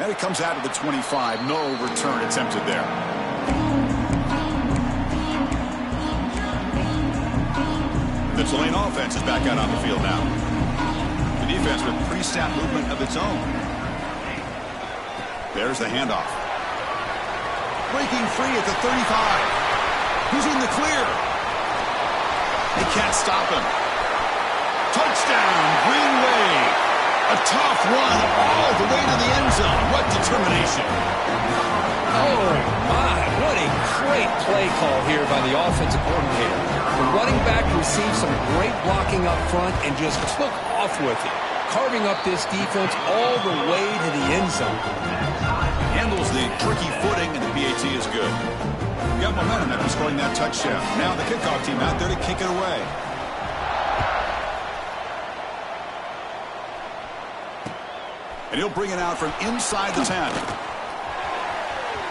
And it comes out of the 25. No return attempted there. The Tulane offense is back out on the field now. The defense with pre-snap movement of its own. There's the handoff. Breaking free at the 35. Who's in the clear? They can't stop him. Touchdown, Green Wave. A tough run all the way to the end zone. What determination. Oh, my. What a great play call here by the offensive coordinator. The running back received some great blocking up front and just took off with it, carving up this defense all the way to the end zone. Handles the tricky footing, and the PAT is good. Got momentum after scoring that touchdown. Now the kickoff team out there to kick it away. And he'll bring it out from inside the 10.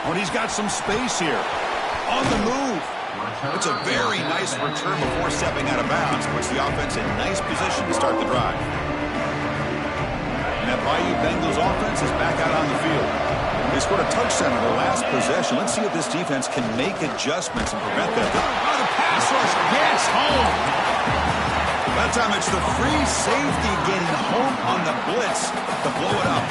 Oh, and he's got some space here. On the move. It's a very nice return before stepping out of bounds. Puts the offense in nice position to start the drive. And that Bayou Bengals offense is back out on the field. They scored a touchdown in their last possession. Let's see if this defense can make adjustments and prevent that. Oh, the pass rush gets home. That time it's the free safety getting home on the blitz to blow it up.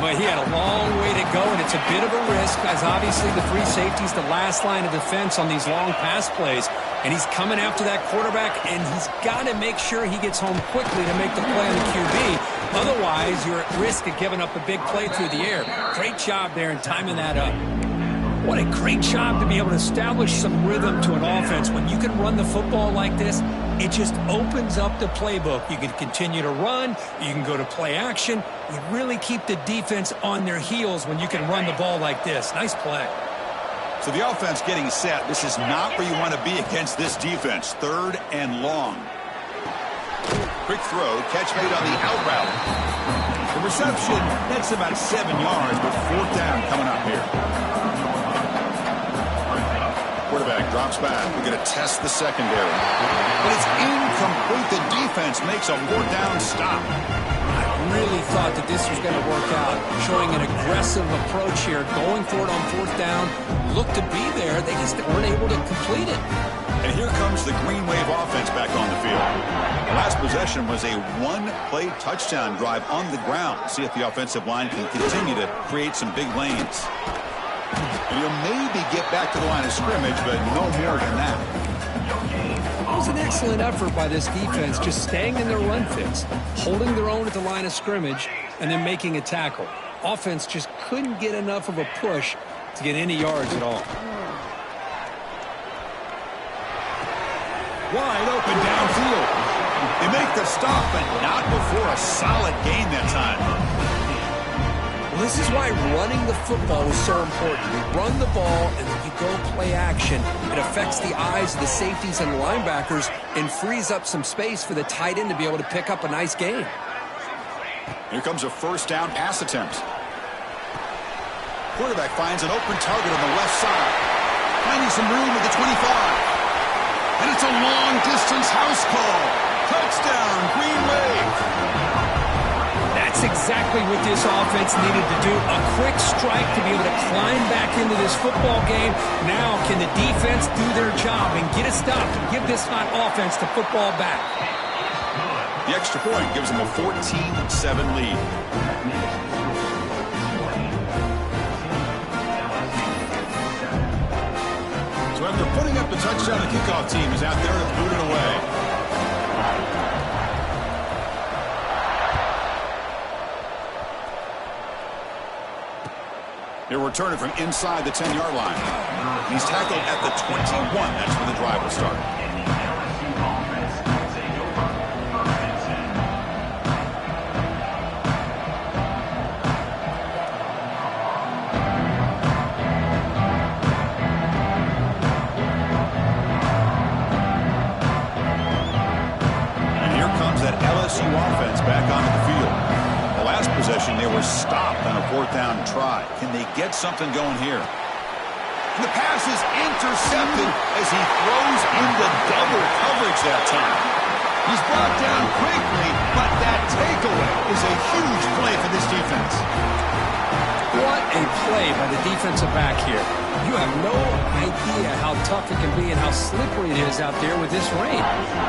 Well, he had a long way to go, and it's a bit of a risk, as obviously the free safety's the last line of defense on these long pass plays. And he's coming after that quarterback, and he's got to make sure he gets home quickly to make the play on the QB. Otherwise, you're at risk of giving up a big play through the air. Great job there in timing that up. What a great job to be able to establish some rhythm to an offense. When you can run the football like this, it just opens up the playbook. You can continue to run. You can go to play action. You really keep the defense on their heels when you can run the ball like this. Nice play. So the offense getting set. This is not where you want to be against this defense. 3rd and long. Quick throw. Catch made on the out route. The reception, that's about 7 yards, but 4th down coming up here. Quarterback drops back. We're going to test the secondary. But it's incomplete. The defense makes a 4th down stop. I really thought that this was going to work out. Showing an aggressive approach here. Going for it on 4th down. Looked to be there. They just weren't able to complete it. And here comes the Green Wave offense back on the field. The last possession was a one-play touchdown drive on the ground. See if the offensive line can continue to create some big lanes. And he'll maybe get back to the line of scrimmage, but no more than that. It was an excellent effort by this defense, just staying in their run fits, holding their own at the line of scrimmage, and then making a tackle. Offense just couldn't get enough of a push to get any yards at all. Wide open downfield. They make the stop, but not before a solid gain that time. Well, this is why running the football is so important. You run the ball, and then you go play action. It affects the eyes of the safeties and linebackers and frees up some space for the tight end to be able to pick up a nice gain. Here comes a 1st down pass attempt. Quarterback finds an open target on the left side. Finding some room at the 25. And it's a long-distance house call. Touchdown, Green Wave. That's exactly what this offense needed to do. A quick strike to be able to climb back into this football game. Now can the defense do their job and get a stop and give this hot offense the football back? The extra point gives them a 14-7 lead. So after putting up the touchdown, the kickoff team is out there to boot it away. He'll return it from inside the 10-yard line. He's tackled at the 21. That's where the drive will start. And here comes that LSU offense back onto the field. Last possession, they were stopped on a 4th down try. Can they get something going here? And the pass is intercepted as he throws into double coverage that time. He's brought down quickly, but that takeaway is a huge play for this defense. The What a play by the defensive back here. You have no idea how tough it can be and how slippery it is out there with this rain.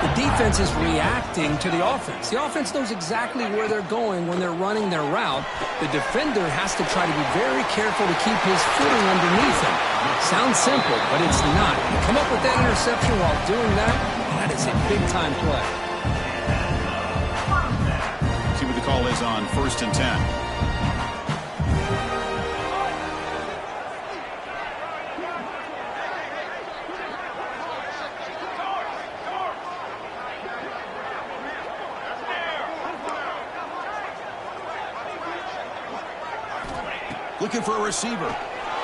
The defense is reacting to the offense. The offense knows exactly where they're going when they're running their route. The defender has to try to be very careful to keep his footing underneath him. Sounds simple, but it's not. You come up with that interception while doing that, that is a big-time play. See what the call is on 1st and 10. Looking for a receiver.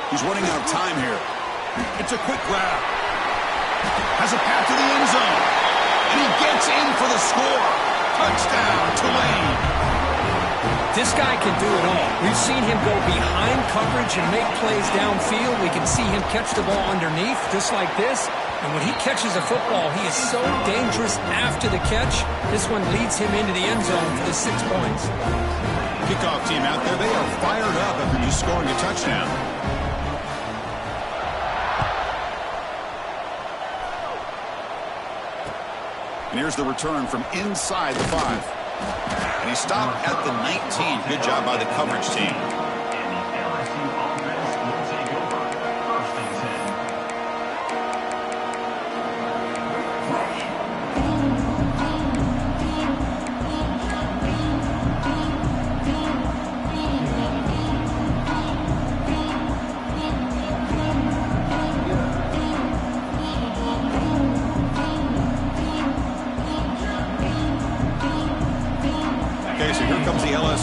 He's running out of time here. It's a quick grab. Has a path to the end zone. And he gets in for the score. Touchdown, Tulane. This guy can do it all. We've seen him go behind coverage and make plays downfield. We can see him catch the ball underneath, just like this. And when he catches a football, he is so dangerous after the catch. This one leads him into the end zone for the 6 points. Kickoff team out there, they are fired up after just scoring a touchdown. And here's the return from inside the 5. And he stopped at the 19. Good job by the coverage team.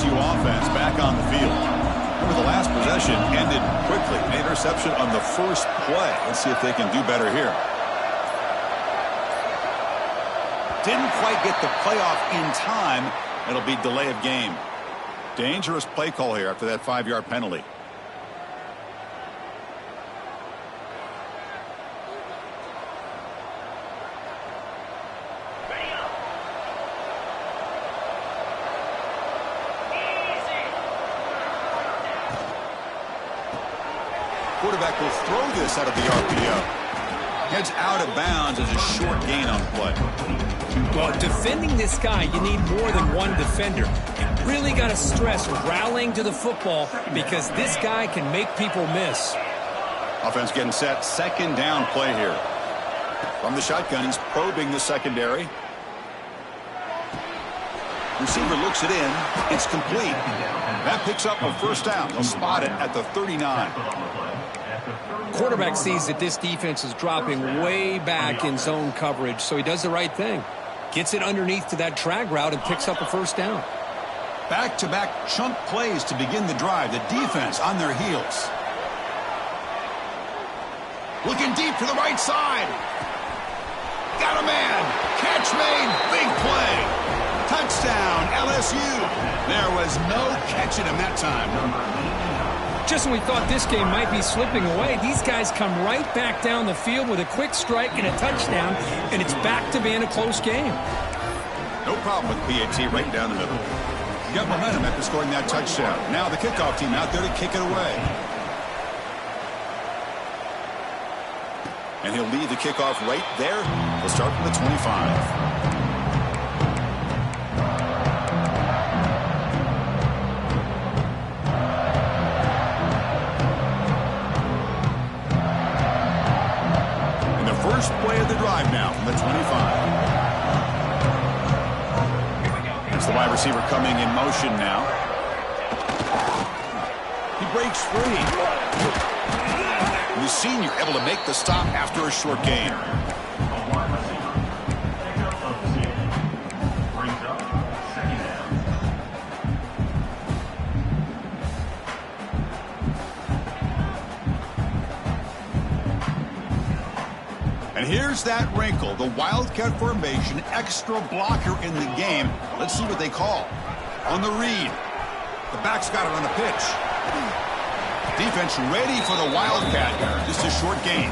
Offense back on the field. Remember, the last possession ended quickly. An interception on the first play. Let's see if they can do better here. Didn't quite get the playoff in time. It'll be delay of game. Dangerous play call here after that 5-yard penalty. Quarterback will throw this out of the RPO. Heads out of bounds as a short gain on the play. Well, defending this guy, you need more than one defender. You really got to stress rallying to the football because this guy can make people miss. Offense getting set. 2nd down play here. From the shotgun, he's probing the secondary. Receiver looks it in. It's complete. That picks up a 1st down. They'll spot it at the 39. Quarterback sees that this defense is dropping way back in zone coverage, so he does the right thing. Gets it underneath to that drag route and picks up a 1st down. Back-to-back chunk plays to begin the drive. The defense on their heels. Looking deep to the right side. Got a man. Catch made. Big play. Touchdown, LSU. There was no catching him that time. Just when we thought this game might be slipping away, these guys come right back down the field with a quick strike and a touchdown, and it's back to being a close game. No problem with PAT right down the middle. Got momentum after scoring that touchdown. Now the kickoff team out there to kick it away. And he'll lead the kickoff right there. We'll start from the 25. First play of the drive now from the 25. It's the wide receiver coming in motion now. He breaks free. The senior able to make the stop after a short gain. And here's that wrinkle, the Wildcat formation, extra blocker in the game. Let's see what they call. On the read. The back's got it on the pitch. Defense ready for the Wildcat. Just a short gain.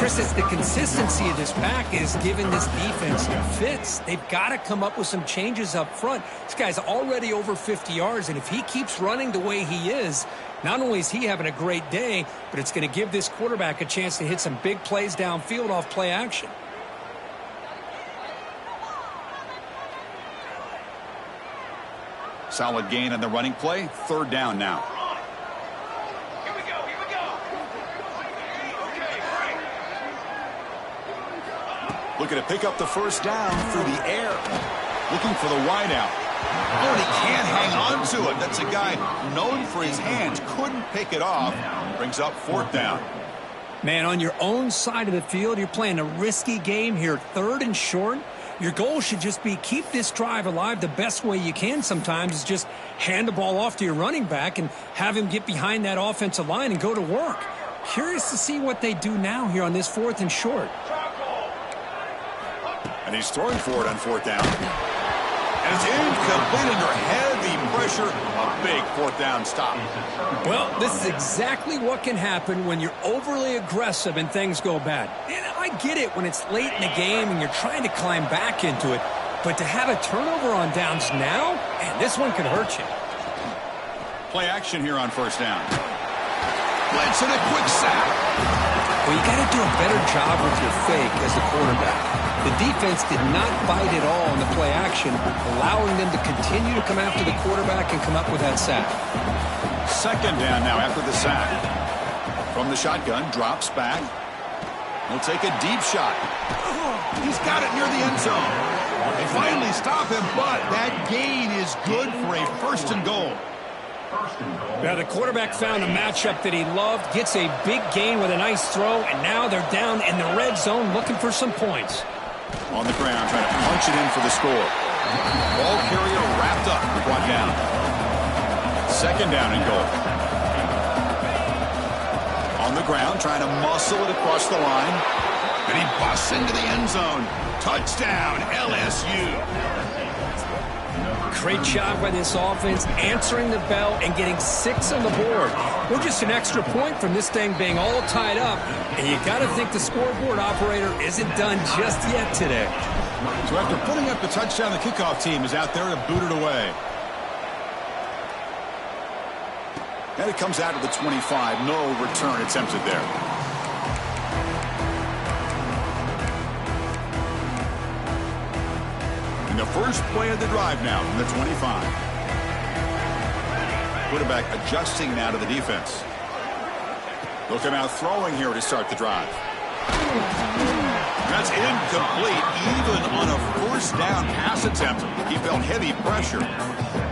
Chris, it's the consistency of this pack is giving this defense fits. They've got to come up with some changes up front. This guy's already over 50 yards, and if he keeps running the way he is, not only is he having a great day, but it's going to give this quarterback a chance to hit some big plays downfield off play action. Solid gain on the running play. Third down now. Looking to pick up the first down through the air. Looking for the wideout. Oh, and he can't hang on to it. That's a guy known for his hands. Couldn't pick it off. Brings up fourth down. Man, on your own side of the field, you're playing a risky game here. Third and short. Your goal should just be keep this drive alive the best way you can sometimes is just hand the ball off to your running back and have him get behind that offensive line and go to work. Curious to see what they do now here on this fourth and short. And he's throwing for it on fourth down. And it's incomplete under heavy pressure. A big fourth down stop. Well, this is exactly what can happen when you're overly aggressive and things go bad. And I get it when it's late in the game and you're trying to climb back into it. But to have a turnover on downs now, man, this one could hurt you. Play action here on first down. Blitz and a quick sack. Well, you got to do a better job with your fake as the quarterback. The defense did not bite at all in the play action, allowing them to continue to come after the quarterback and come up with that sack. Second down now after the sack. From the shotgun, drops back. He'll take a deep shot. He's got it near the end zone. They finally stop him, but that gain is good for a first and goal. Now the quarterback found a matchup that he loved, gets a big gain with a nice throw, and now they're down in the red zone looking for some points. On the ground, trying to punch it in for the score. Ball carrier wrapped up and brought down. Second down and goal. On the ground, trying to muscle it across the line. And he busts into the end zone. Touchdown, LSU. Great job by this offense, answering the bell and getting 6 on the board. We're just an extra point from this thing being all tied up, and you got to think the scoreboard operator isn't done just yet today. So after putting up the touchdown, the kickoff team is out there to boot it away. And it comes out of the 25. No return attempted there. And the first play of the drive now from the 25. Quarterback adjusting now to the defense. They'll come out throwing here to start the drive. That's incomplete, even on a first down pass attempt. He felt heavy pressure.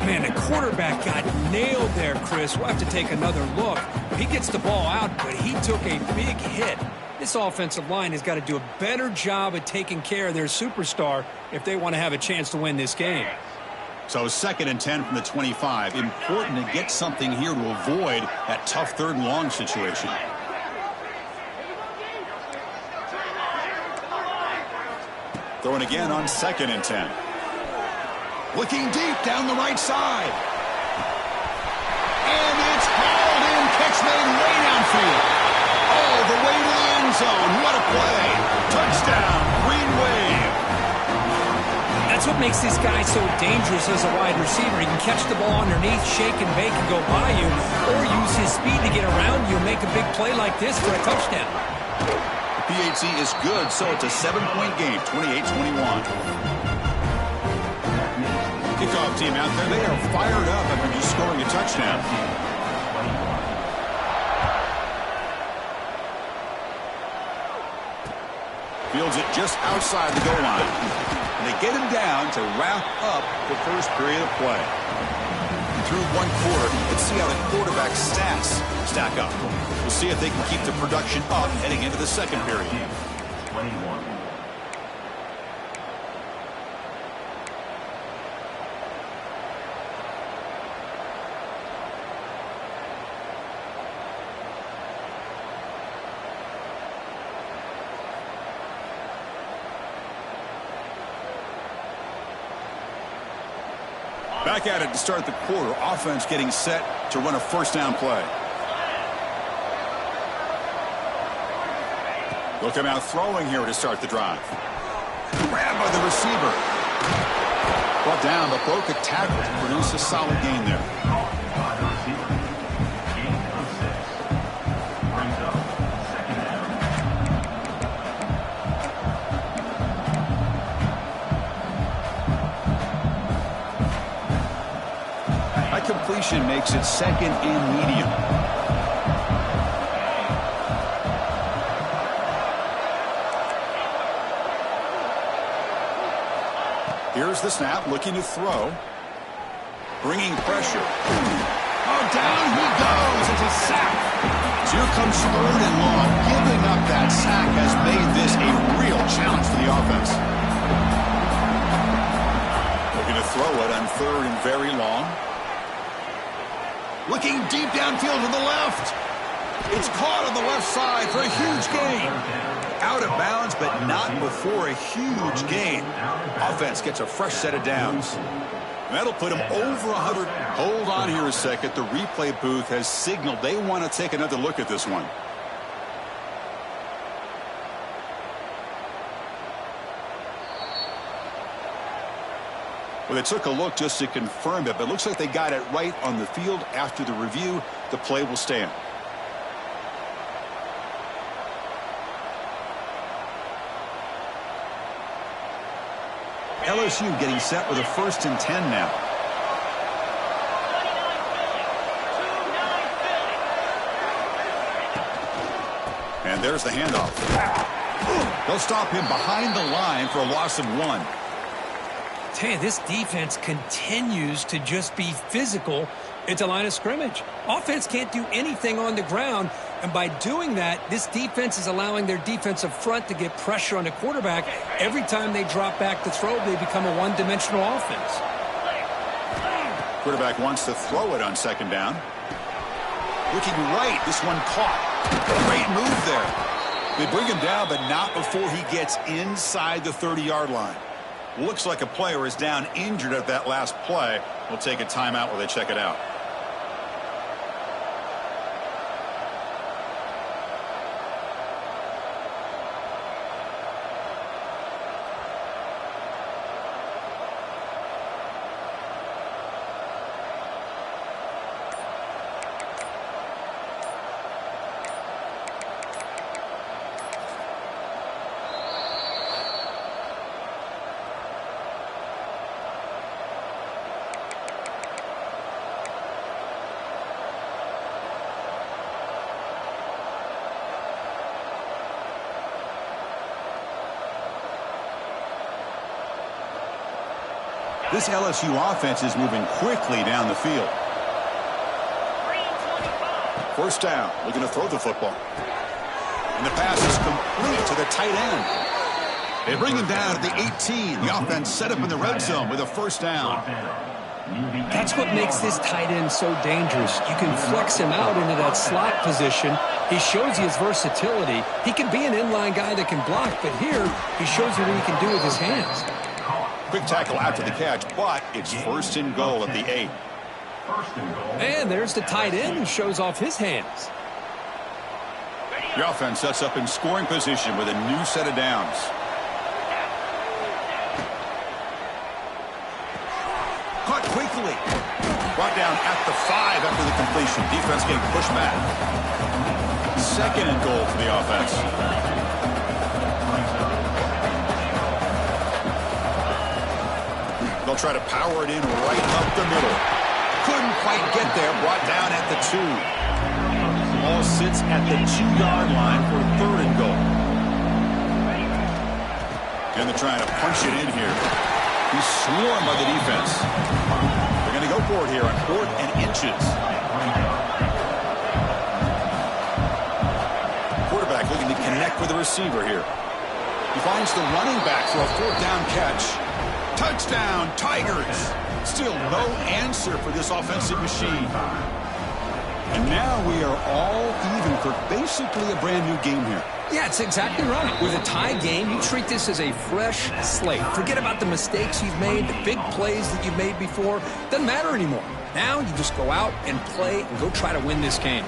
Man, the quarterback got nailed there, Chris. We'll have to take another look. He gets the ball out, but he took a big hit. This offensive line has got to do a better job of taking care of their superstar if they want to have a chance to win this game. So 2nd and 10 from the 25. Important to get something here to avoid that tough third and long situation. Throwing again on 2nd and 10. Looking deep down the right side. And it's hauled in. Catch made way downfield. All the way to the end zone. What a play. Touchdown, Green Wave. That's what makes this guy so dangerous as a wide receiver. He can catch the ball underneath, shake and bake and go by you, or use his speed to get around you and make a big play like this for a touchdown. PAT is good, so it's a 7-point game, 28-21. Kickoff team out there, they are fired up after just scoring a touchdown. Fields it just outside the goal line. And they get him down to wrap up the first period of play. Through one quarter, let's see how the quarterback stats stack up. We'll see if they can keep the production up heading into the second period. 21. Back at it to start the quarter. Offense getting set to run a first down play. They'll come out throwing here to start the drive. Grabbed by the receiver. Brought down, but broke a tackle to produce a solid gain there. That completion makes it second and medium. Here's the snap, looking to throw. Bringing pressure. Oh, down he goes. It's a sack. So here comes 3rd and long. Giving up that sack has made this a real challenge for the offense. Looking to throw it on 3rd and very long. Looking deep downfield to the left. It's caught on the left side for a huge gain. Out of bounds, but not before a huge gain. Offense gets a fresh set of downs. That'll put him over 100. Hold on here a second. The replay booth has signaled they want to take another look at this one. Well, they took a look just to confirm it, but it looks like they got it right on the field. After the review, the play will stand. LSU getting set with a 1st and 10 now. And there's the handoff. They'll stop him behind the line for a loss of 1. Tell you, this defense continues to just be physical at the line of scrimmage. Offense can't do anything on the ground, and by doing that, this defense is allowing their defensive front to get pressure on the quarterback. Every time they drop back to throw, they become a one-dimensional offense. Quarterback wants to throw it on 2nd down. Looking right, this one caught. Great move there. They bring him down, but not before he gets inside the 30-yard line. Looks like a player is down injured at that last play. We'll take a timeout while they check it out. This LSU offense is moving quickly down the field. 1st down, looking to throw the football. And the pass is complete to the tight end. They bring him down at the 18. The offense set up in the red zone with a 1st down. That's what makes this tight end so dangerous. You can flex him out into that slot position. He shows you his versatility. He can be an inline guy that can block, but here he shows you what he can do with his hands. Quick tackle after the catch, but it's 1st and goal at the 8. And there's the tight end who shows off his hands. The offense sets up in scoring position with a new set of downs. Caught quickly. Brought down at the 5 after the completion. Defense getting pushed back. 2nd and goal for the offense. They'll try to power it in right up the middle. Couldn't quite get there. Brought down at the 2. Ball sits at the 2-yard line for 3rd and goal. And they're trying to punch it in here. He's swarmed by the defense. They're going to go for it here on 4th and inches. Quarterback looking to connect with the receiver here. He finds the running back for a 4th down catch. Touchdown, Tigers. Still no answer for this offensive machine. And now we are all even for basically a brand new game here. Yeah, it's exactly right. With a tie game, you treat this as a fresh slate. Forget about the mistakes you've made, the big plays that you've made before. Doesn't matter anymore. Now you just go out and play and go try to win this game.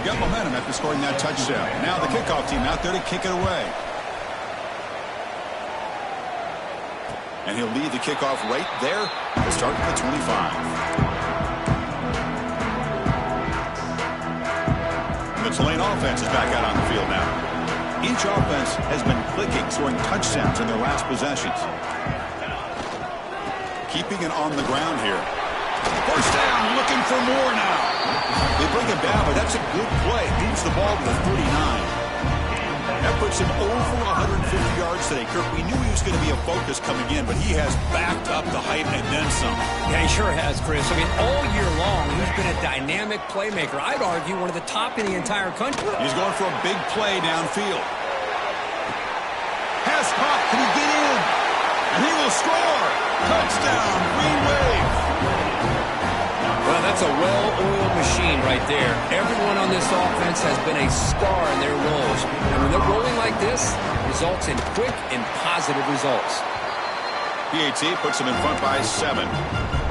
Got momentum after scoring that touchdown. Now the kickoff team out there to kick it away. And he'll lead the kickoff right there to start at the 25. And the Tulane offense is back out on the field now. Each offense has been clicking, scoring touchdowns in their last possessions. Keeping it on the ground here. First down, looking for more now. They bring him down, but that's a good play. Moves the ball to the 39. That puts him over 150 yards today. Kirk, we knew he was going to be a focus coming in, but he has backed up the hype and then some. Yeah, he sure has, Chris. I mean, all year long, he's been a dynamic playmaker. I'd argue one of the top in the entire country. He's going for a big play downfield. Pass caught. Can he get in? And he will score. Touchdown, Green Wave. Well, that's a well-oiled machine right there. Everyone on this offense has been a star in their roles. And when they're rolling like this, results in quick and positive results. PAT puts him in front by 7.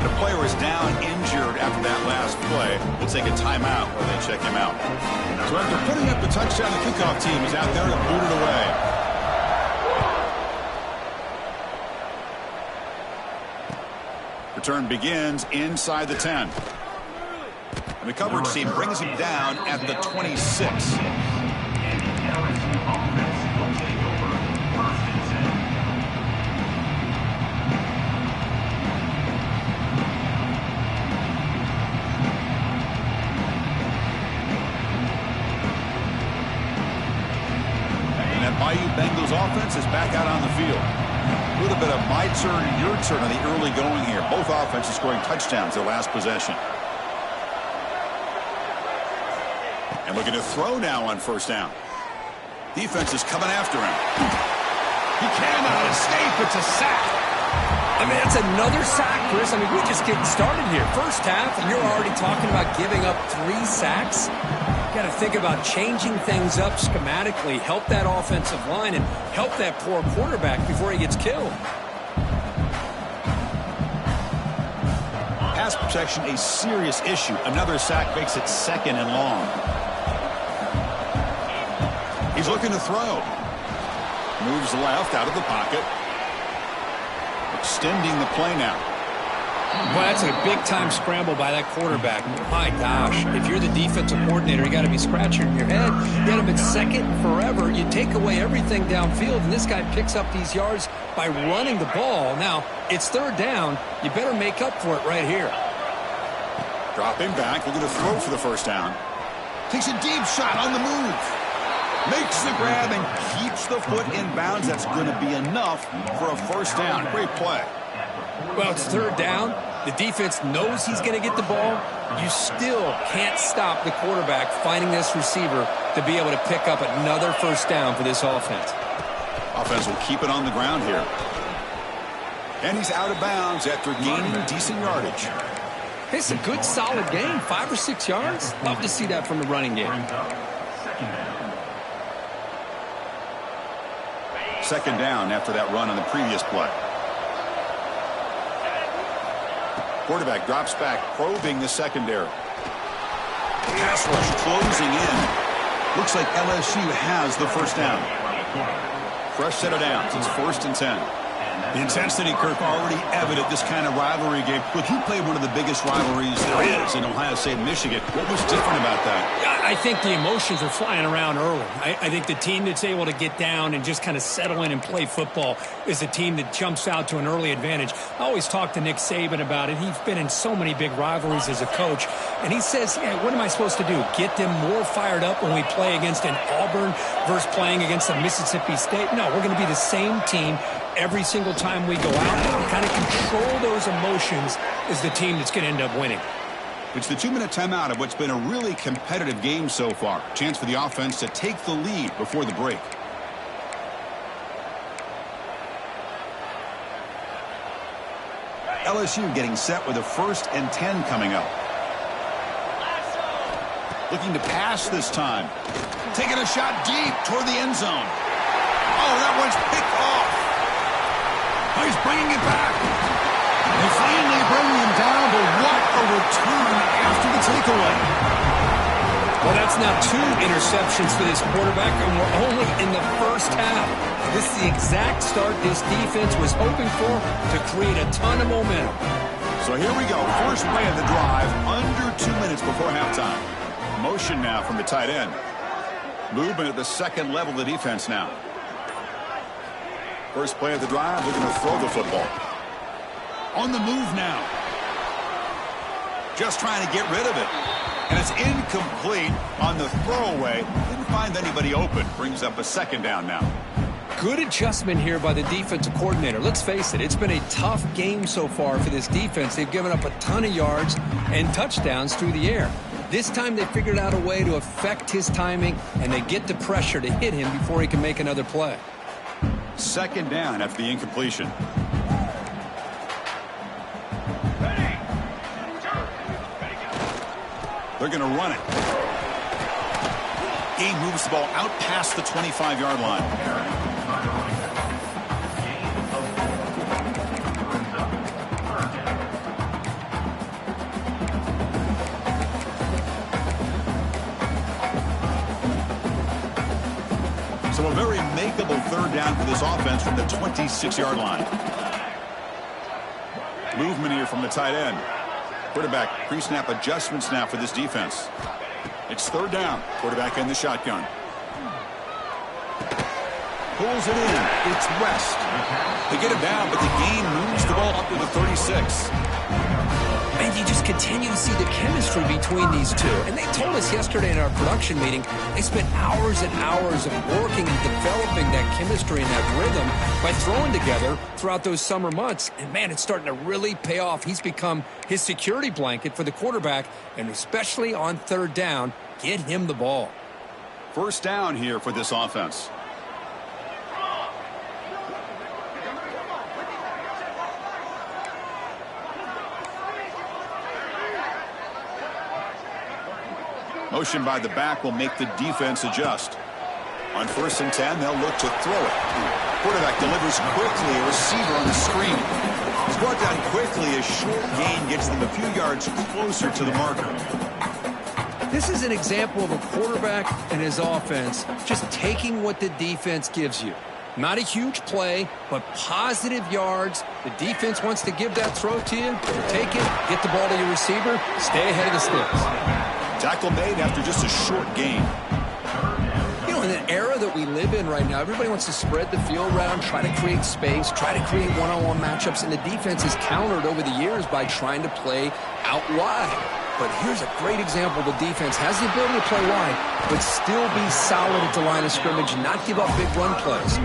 The player is down injured after that last play. We'll take a timeout while they check him out. So after putting up the touchdown, the kickoff team is out there to boot it away. Return begins inside the 10. And the coverage team brings him down at the 26. And that Bayou Bengals offense is back out on the field. A little bit of my turn, your turn on the early going here. Both offenses scoring touchdowns their last possession. And looking to throw now on first down. Defense is coming after him. He cannot escape. It's a sack. I mean, that's another sack, Chris. I mean, we're just getting started here. First half, and you're already talking about giving up 3 sacks. Got to think about changing things up schematically, help that offensive line, and help that poor quarterback before he gets killed. Pass protection, a serious issue. Another sack makes it 2nd and long. He's looking to throw. Moves left out of the pocket. Extending the play now. Well, that's a big-time scramble by that quarterback. My gosh, if you're the defensive coordinator, you got to be scratching your head. You had him at 2nd forever. You take away everything downfield, and this guy picks up these yards by running the ball. Now, it's 3rd down. You better make up for it right here. Dropping back, looking to throw for the first down. Takes a deep shot on the move. Makes the grab and keeps the foot in bounds. That's going to be enough for a first down. Great play. Well, it's 3rd down. The defense knows he's going to get the ball. You still can't stop the quarterback finding this receiver to be able to pick up another first down for this offense. Offense will keep it on the ground here. And he's out of bounds after gaining decent yardage. It's a good, solid game. 5 or 6 yards. Love to see that from the running game. 2nd down after that run on the previous play. Quarterback drops back, probing the secondary. Pass rush closing in. Looks like LSU has the first down. Fresh set of downs. It's 1st and 10. The intensity, Kirk, already evident this kind of rivalry game. Look, you played one of the biggest rivalries there is in Ohio State and Michigan. What was different about that? I think the emotions are flying around early. I think the team that's able to get down and just kind of settle in and play football is the team that jumps out to an early advantage. I always talk to Nick Saban about it. He's been in so many big rivalries as a coach. And he says, yeah, what am I supposed to do? Get them more fired up when we play against an Auburn versus playing against a Mississippi State? No, we're going to be the same team every single time we go out there. And kind of control those emotions is the team that's going to end up winning. It's the 2-minute timeout of what's been a really competitive game so far. Chance for the offense to take the lead before the break. LSU getting set with a 1st and 10 coming up. Looking to pass this time. Taking a shot deep toward the end zone. Oh, that one's picked off. Oh, he's bringing it back. They finally bring him down, but what a return after the takeaway. Well, That's now 2 interceptions for this quarterback, and we're only in the first half. This is the exact start this defense was hoping for to create a ton of momentum. So here we go. First play of the drive, under 2 minutes before halftime. Motion now from the tight end. Movement at the second level of the defense now. First play of the drive, looking to throw the football. On the move now. Just trying to get rid of it. And it's incomplete on the throwaway. Didn't find anybody open. Brings up a second down now. Good adjustment here by the defensive coordinator. Let's face it, it's been a tough game so far for this defense. They've given up a ton of yards and touchdowns through the air. This time they figured out a way to affect his timing, and they get the pressure to hit him before he can make another play. Second down after the incompletion. They're going to run it. He moves the ball out past the 25-yard line. So a very makeable third down for this offense from the 26-yard line. Movement here from the tight end. Quarterback pre-snap adjustments now for this defense. It's third down. Quarterback in the shotgun. Pulls it in. It's West. They get it down, but the gain moves the ball up to the 36. And you just continue to see the chemistry between these two. And they told us yesterday in our production meeting, they spent hours and hours of working and developing that chemistry and that rhythm by throwing together throughout those summer months. And, man, it's starting to really pay off. He's become his security blanket for the quarterback, and especially on third down, get him the ball. First down here for this offense. Motion by the back will make the defense adjust. On 1st and 10, they'll look to throw it. Quarterback delivers quickly, a receiver on the screen. He's brought down quickly. A short gain gets them a few yards closer to the marker. This is an example of a quarterback and his offense just taking what the defense gives you. Not a huge play, but positive yards. The defense wants to give that throw to you. Take it, get the ball to your receiver, stay ahead of the sticks. Tackle made after just a short gain. You know, in an era that we live in right now, everybody wants to spread the field around, try to create space, try to create one-on-one matchups, and the defense has countered over the years by trying to play out wide. But here's a great example. The defense has the ability to play wide, but still be solid at the line of scrimmage and not give up big run plays.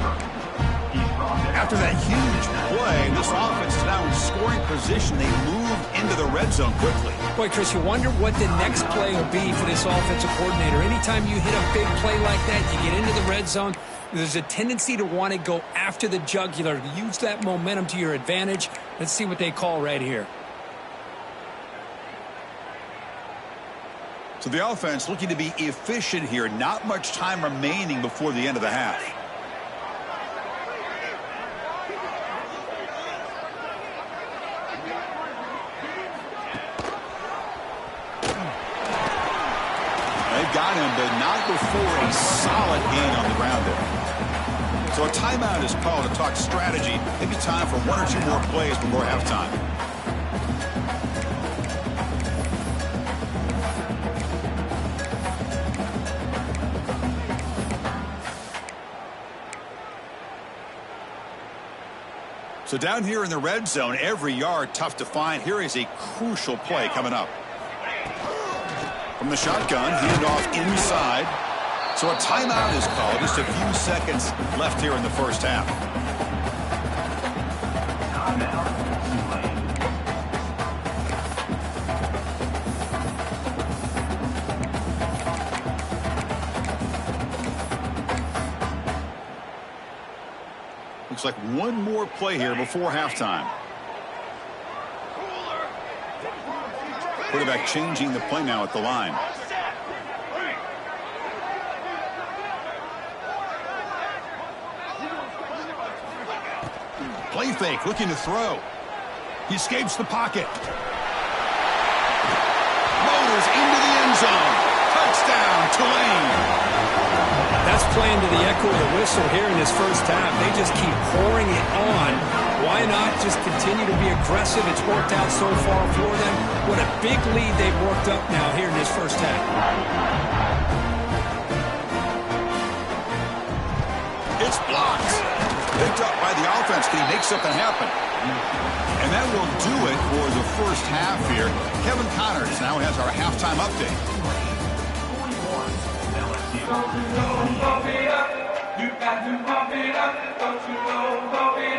After that huge play, this offense is now in scoring position. They move into the red zone quickly. Boy, Chris, you wonder what the next play will be for this offensive coordinator. Anytime you hit a big play like that, you get into the red zone, there's a tendency to want to go after the jugular, use that momentum to your advantage. Let's see what they call right here. So the offense looking to be efficient here. Not much time remaining before the end of the half. They've got him, but not before a solid gain on the ground there. So a timeout is called to talk strategy. Maybe time for 1 or 2 more plays before halftime. So down here in the red zone, every yard tough to find. Here is a crucial play coming up. From the shotgun, handoff inside. So a timeout is called. Just a few seconds left here in the first half. Looks like one more play here before halftime. Quarterback changing the play now at the line. Play fake, looking to throw. He escapes the pocket. Motors into the end zone. Touchdown, Tulane. That's playing to the echo of the whistle here in this first half. They just keep pouring it on. Why not just continue to be aggressive? It's worked out so far for them. What a big lead they've worked up now here in this first half. It's blocked. Picked up by the offense. Can he make something happen? And that will do it for the first half here. Kevin Connors now has our halftime update.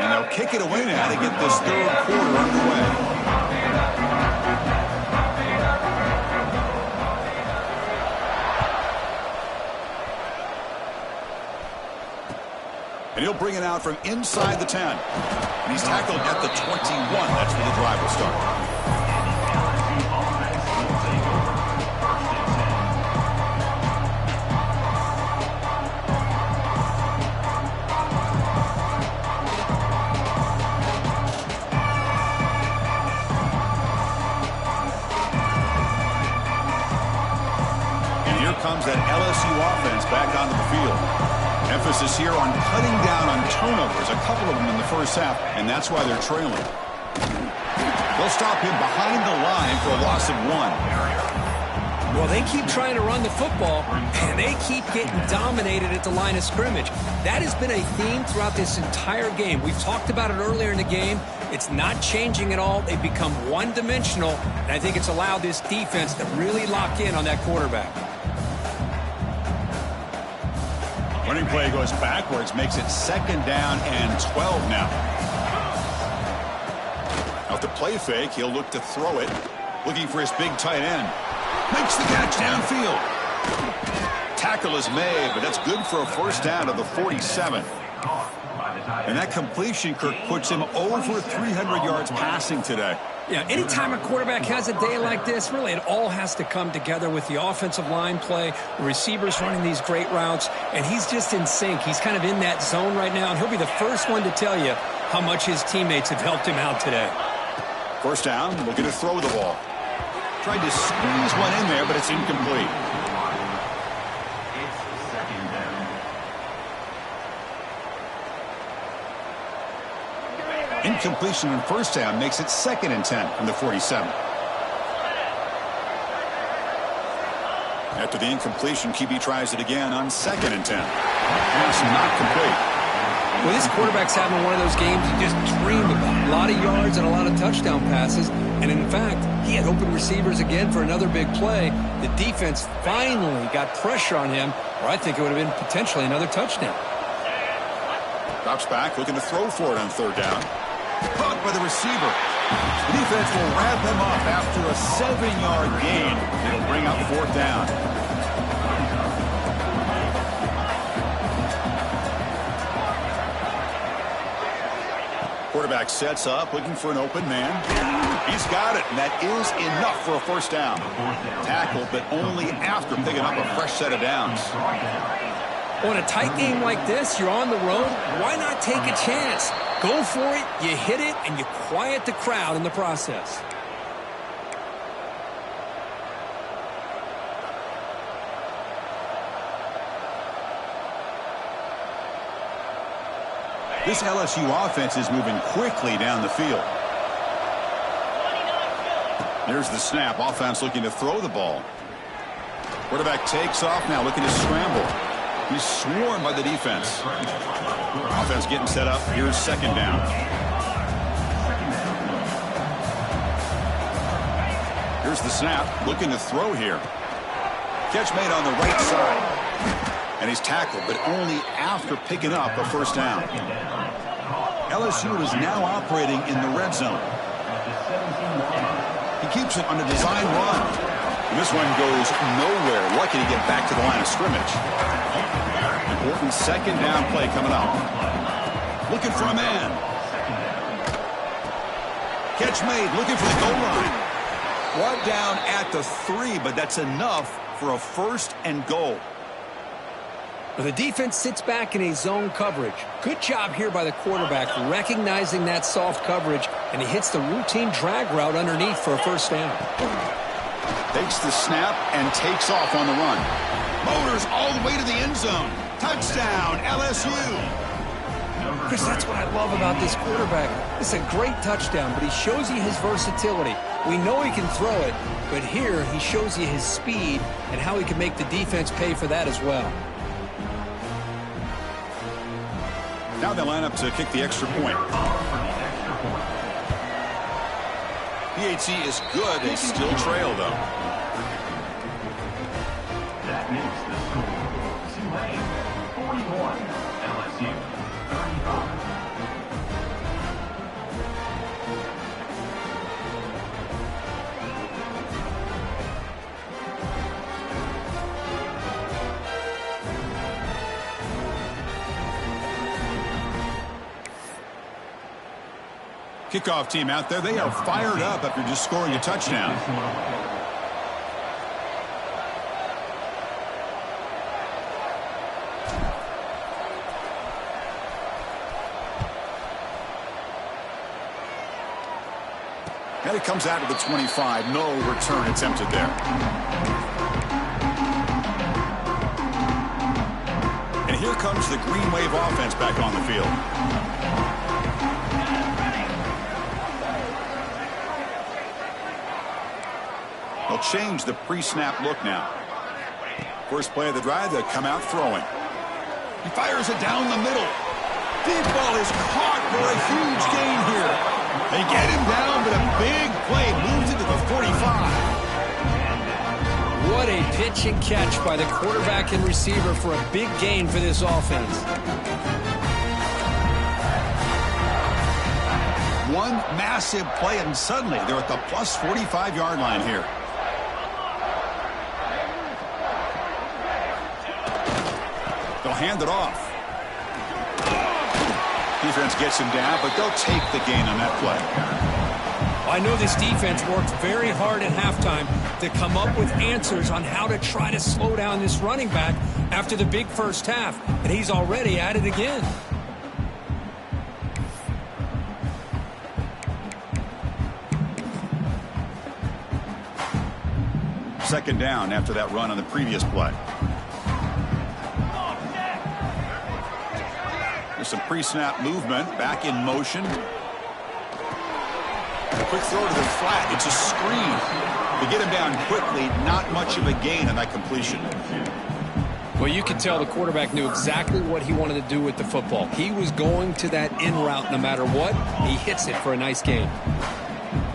And they'll kick it away now to get this third quarter underway. And he'll bring it out from inside the 10. And he's tackled at the 21. That's where the drive will start. Comes that LSU offense back onto the field. Emphasis here on cutting down on turnovers, a couple of them in the first half, and that's why they're trailing. They'll stop him behind the line for a loss of 1. Well, they keep trying to run the football, and they keep getting dominated at the line of scrimmage. That has been a theme throughout this entire game. We've talked about it earlier in the game. It's not changing at all. They've become one-dimensional, and I think it's allowed this defense to really lock in on that quarterback. Running play goes backwards, makes it 2nd down and 12 now. Out the play fake, he'll look to throw it. Looking for his big tight end. Makes the catch downfield. Tackle is made, but that's good for a first down to the 47. And that completion, Kirk, puts him over 300 yards passing today. Yeah, anytime a quarterback has a day like this, really it all has to come together with the offensive line play, the receivers running these great routes, and he's just in sync. He's kind of in that zone right now, and he'll be the first one to tell you how much his teammates have helped him out today. First down, looking to throw the ball. Tried to squeeze one in there, but it's incomplete. Incompletion on first down makes it 2nd and 10 from the 47. After the incompletion, QB tries it again on 2nd and 10. Pass not complete. Well, this quarterback's having one of those games you just dream about. A lot of yards and a lot of touchdown passes. And in fact, he had open receivers again for another big play. The defense finally got pressure on him, or I think it would have been potentially another touchdown. Drops back, looking to throw for it on 3rd down. Caught by the receiver. The defense will wrap him up after a 7-yard gain. It'll bring up 4th down. Quarterback sets up, looking for an open man. He's got it, and that is enough for a first down. Tackled, but only after picking up a fresh set of downs. On a tight game like this, you're on the road, why not take a chance? Go for it, you hit it, and you quiet the crowd in the process. This LSU offense is moving quickly down the field. There's the snap. Offense looking to throw the ball. Quarterback takes off now, looking to scramble. He's swarmed by the defense. Offense getting set up. Here's 2nd down. Here's the snap. Looking to throw here. Catch made on the right side. And he's tackled, but only after picking up a first down. LSU is now operating in the red zone. He keeps it on a design run. And this one goes nowhere. Lucky to get back to the line of scrimmage. Important 2nd down play coming up. Looking for a man. Catch made. Looking for the goal line. Brought down at the 3, but that's enough for a 1st and goal. Well, the defense sits back in a zone coverage. Good job here by the quarterback, recognizing that soft coverage, and he hits the routine drag route underneath for a first down. Takes the snap and takes off on the run. Motors all the way to the end zone. Touchdown, LSU. Chris, that's what I love about this quarterback. It's a great touchdown, but he shows you his versatility. We know he can throw it, but here he shows you his speed and how he can make the defense pay for that as well. Now they line up to kick the extra point. PAT is good. They still trail, though. That makes the score Tulane 41, LSU 35. Kickoff team out there. They are fired up after just scoring a touchdown. And it comes out to the 25. No return attempted there. And here comes the Green Wave offense back on the field. They'll change the pre-snap look now. First play of the drive, they'll come out throwing. He fires it down the middle. Deep ball is caught for a huge gain here. They get him down, but a big play moves into the 45. What a pitch and catch by the quarterback and receiver for a big gain for this offense. One massive play, and suddenly they're at the plus 45-yard line here. They'll hand it off. Defense gets him down, but they'll take the gain on that play. I know this defense worked very hard at halftime to come up with answers on how to try to slow down this running back after the big first half, and he's already at it again. Second down after that run on the previous play. There's some pre-snap movement, back in motion. A quick throw to the flat. It's a screen. To get him down quickly, not much of a gain on that completion. Well, you can tell the quarterback knew exactly what he wanted to do with the football. He was going to that in route no matter what. He hits it for a nice gain.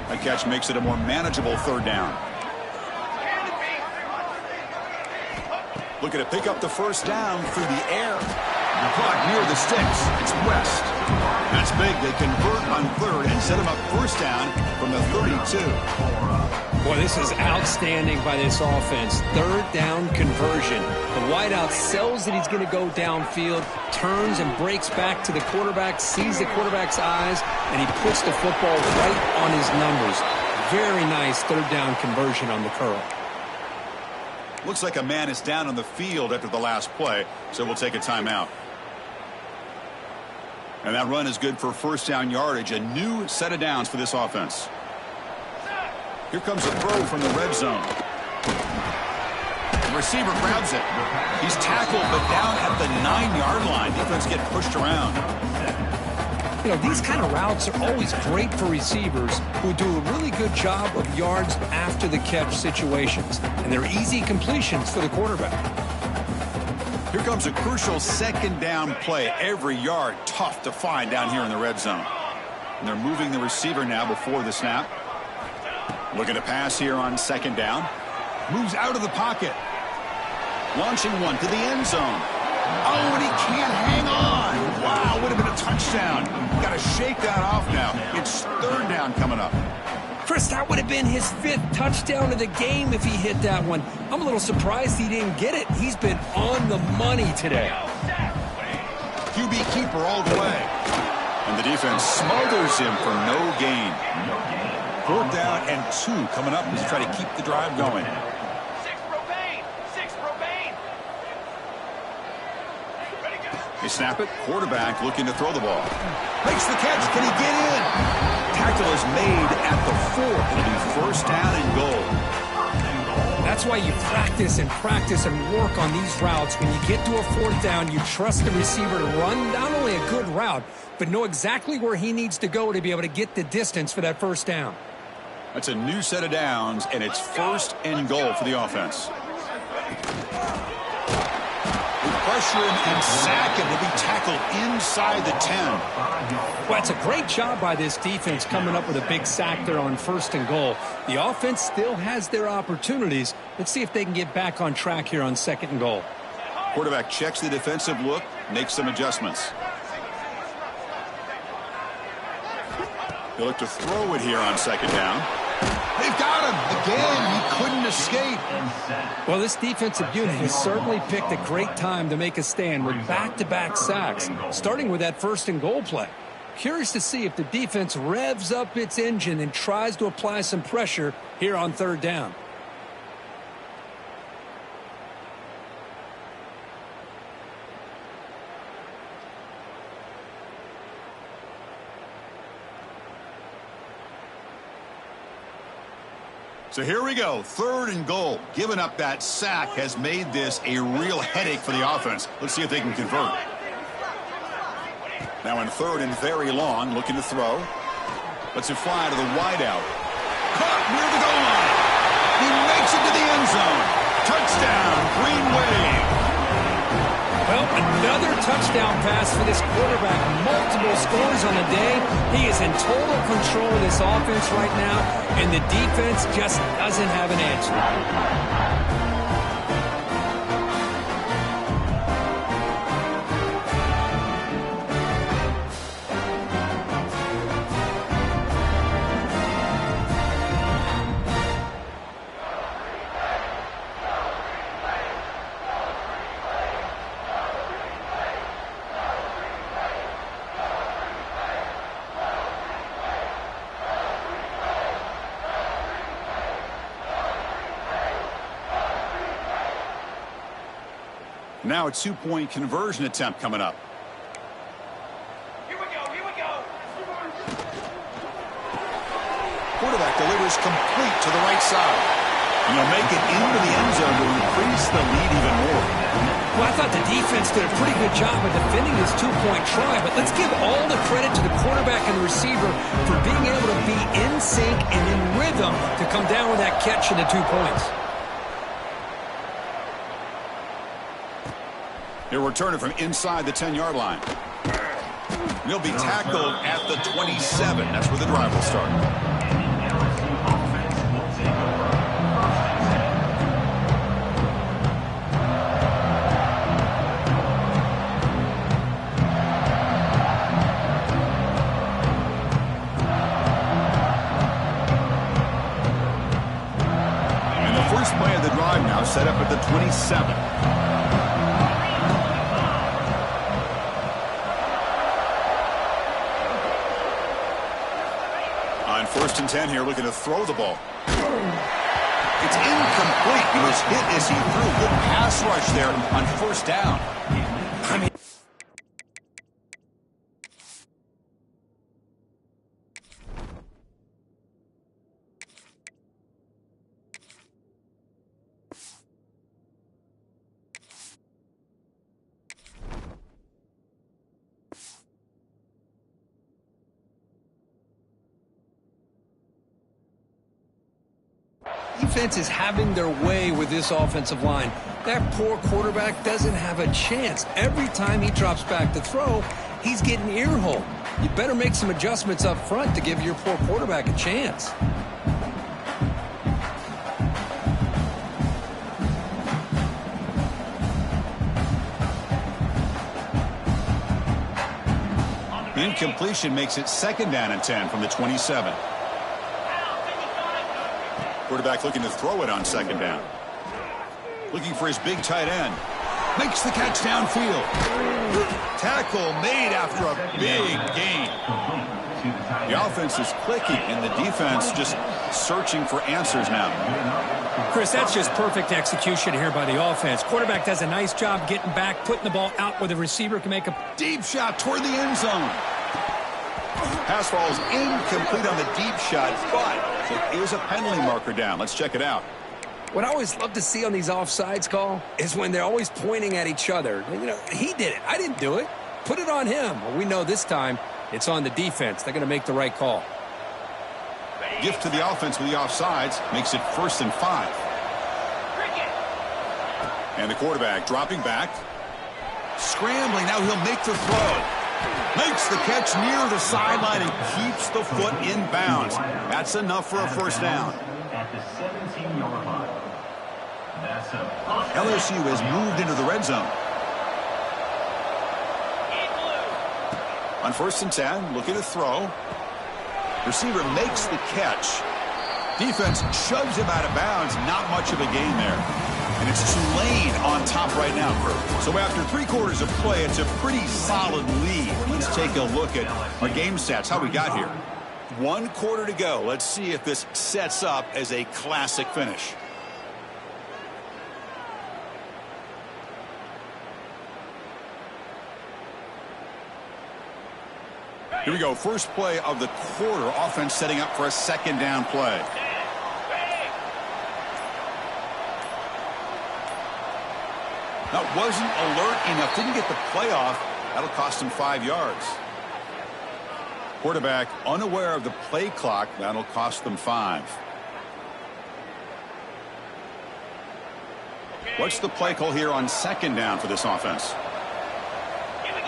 That catch makes it a more manageable third down. Looking to pick up the first down through the air. The clock near the sticks. It's West. That's big. They convert on third and set him up first down from the 32. Boy, this is outstanding by this offense. Third down conversion. The wideout sells that he's going to go downfield, turns and breaks back to the quarterback, sees the quarterback's eyes, and he puts the football right on his numbers. Very nice third down conversion on the curl. Looks like a man is down on the field after the last play, so we'll take a timeout. And that run is good for first down yardage, a new set of downs for this offense. Here comes a throw from the red zone. The receiver grabs it. He's tackled, but down at the 9-yard line. Defense get pushed around. You know, these kind of routes are always great for receivers who do a really good job of yards after the catch situations. And they're easy completions for the quarterback. Here comes a crucial second down play. Every yard tough to find down here in the red zone. And they're moving the receiver now before the snap. Looking to pass here on second down. Moves out of the pocket. Launching one to the end zone. Oh, and he can't hang on. Wow, would have been a touchdown. Got to shake that off now. It's third down coming up. Chris, that would have been his 5th touchdown of the game if he hit that one. I'm a little surprised he didn't get it. He's been on the money today. QB keeper all the way. And the defense smothers him for no gain. 4th down and 2 coming up as they try to keep the drive going. They snap it. Quarterback looking to throw the ball. Makes the catch. Can he get in? Tackle is made at the 4. It'll be first down and goal. That's why you practice and work on these routes. When you get to a fourth down, you trust the receiver to run not only a good route, but know exactly where he needs to go to be able to get the distance for that first down. That's a new set of downs, and it's 1st and goal for the offense. Pressure him and sack him. He'll be tackled inside the 10. Well, it's a great job by this defense coming up with a big sack there on 1st and goal. The offense still has their opportunities. Let's see if they can get back on track here on 2nd and goal. Quarterback checks the defensive look, makes some adjustments. He'll look to throw it here on 2nd down. They've got him. Again, he couldn't escape. Well, this defensive unit has certainly picked a great time to make a stand with back-to-back sacks, starting with that 1st and goal play. Curious to see if the defense revs up its engine and tries to apply some pressure here on 3rd down. So here we go, 3rd and goal. Giving up that sack has made this a real headache for the offense. Let's see if they can convert. Now in 3rd and very long, looking to throw. Lets it fly to the wideout. Caught near the goal line. He makes it to the end zone. Touchdown, Green Wave. Well, another touchdown pass for this quarterback. Multiple scores on the day. He is in total control of this offense right now, and the defense just doesn't have an answer. Now a 2-point conversion attempt coming up. Here we go. Quarterback delivers complete to the right side. And he'll make it into the end zone to increase the lead even more. Well, I thought the defense did a pretty good job of defending this 2-point try, but let's give all the credit to the quarterback and the receiver for being able to be in sync and in rhythm to come down with that catch and the 2 points. He'll return it from inside the 10-yard line. He'll be tackled at the 27. That's where the drive will start. And the first play of the drive now set up at the 27. On 1st and 10 here, looking to throw the ball. It's incomplete. He was hit as he threw. Good pass rush there on 1st down. I mean, Defense is having their way with this offensive line. That poor quarterback doesn't have a chance. Every time he drops back to throw, he's getting ear-hole. You better make some adjustments up front to give your poor quarterback a chance. the incompletion makes it 2nd down and 10 from the 27. Quarterback looking to throw it on 2nd down. Looking for his big tight end. Makes the catch downfield. Tackle made after a big gain. The offense is clicking, and the defense just searching for answers now. Chris, that's just perfect execution here by the offense. Quarterback does a nice job getting back, putting the ball out where the receiver can make a Deep shot toward the end zone. Pass falls incomplete on the deep shot, but there is a penalty marker down. Let's check it out. What I always love to see on these offsides call is when they're always pointing at each other. You know, he did it. I didn't do it. Put it on him. Well, we know this time it's on the defense. They're going to make the right call. Gift to the offense with the offsides makes it 1st and 5. And the quarterback dropping back. Scrambling. Now he'll make the throw. Makes the catch near the sideline and keeps the foot in bounds. That's enough for a 1st down. At the 17-yard line. LSU has moved into the red zone. On 1st and 10, looking to throw. Receiver makes the catch. Defense shoves him out of bounds. Not much of a gain there. And it's Tulane on top right now, crew. So after 3 quarters of play, it's a pretty solid lead. Let's take a look at our game stats, how we got here. 1 quarter to go. Let's see if this sets up as a classic finish. Here we go. First play of the quarter. Offense setting up for a 2nd down play. That wasn't alert enough. Didn't get the play off. That'll cost him 5 yards. Quarterback unaware of the play clock. That'll cost them 5. What's the play call here on 2nd down for this offense? Here we go.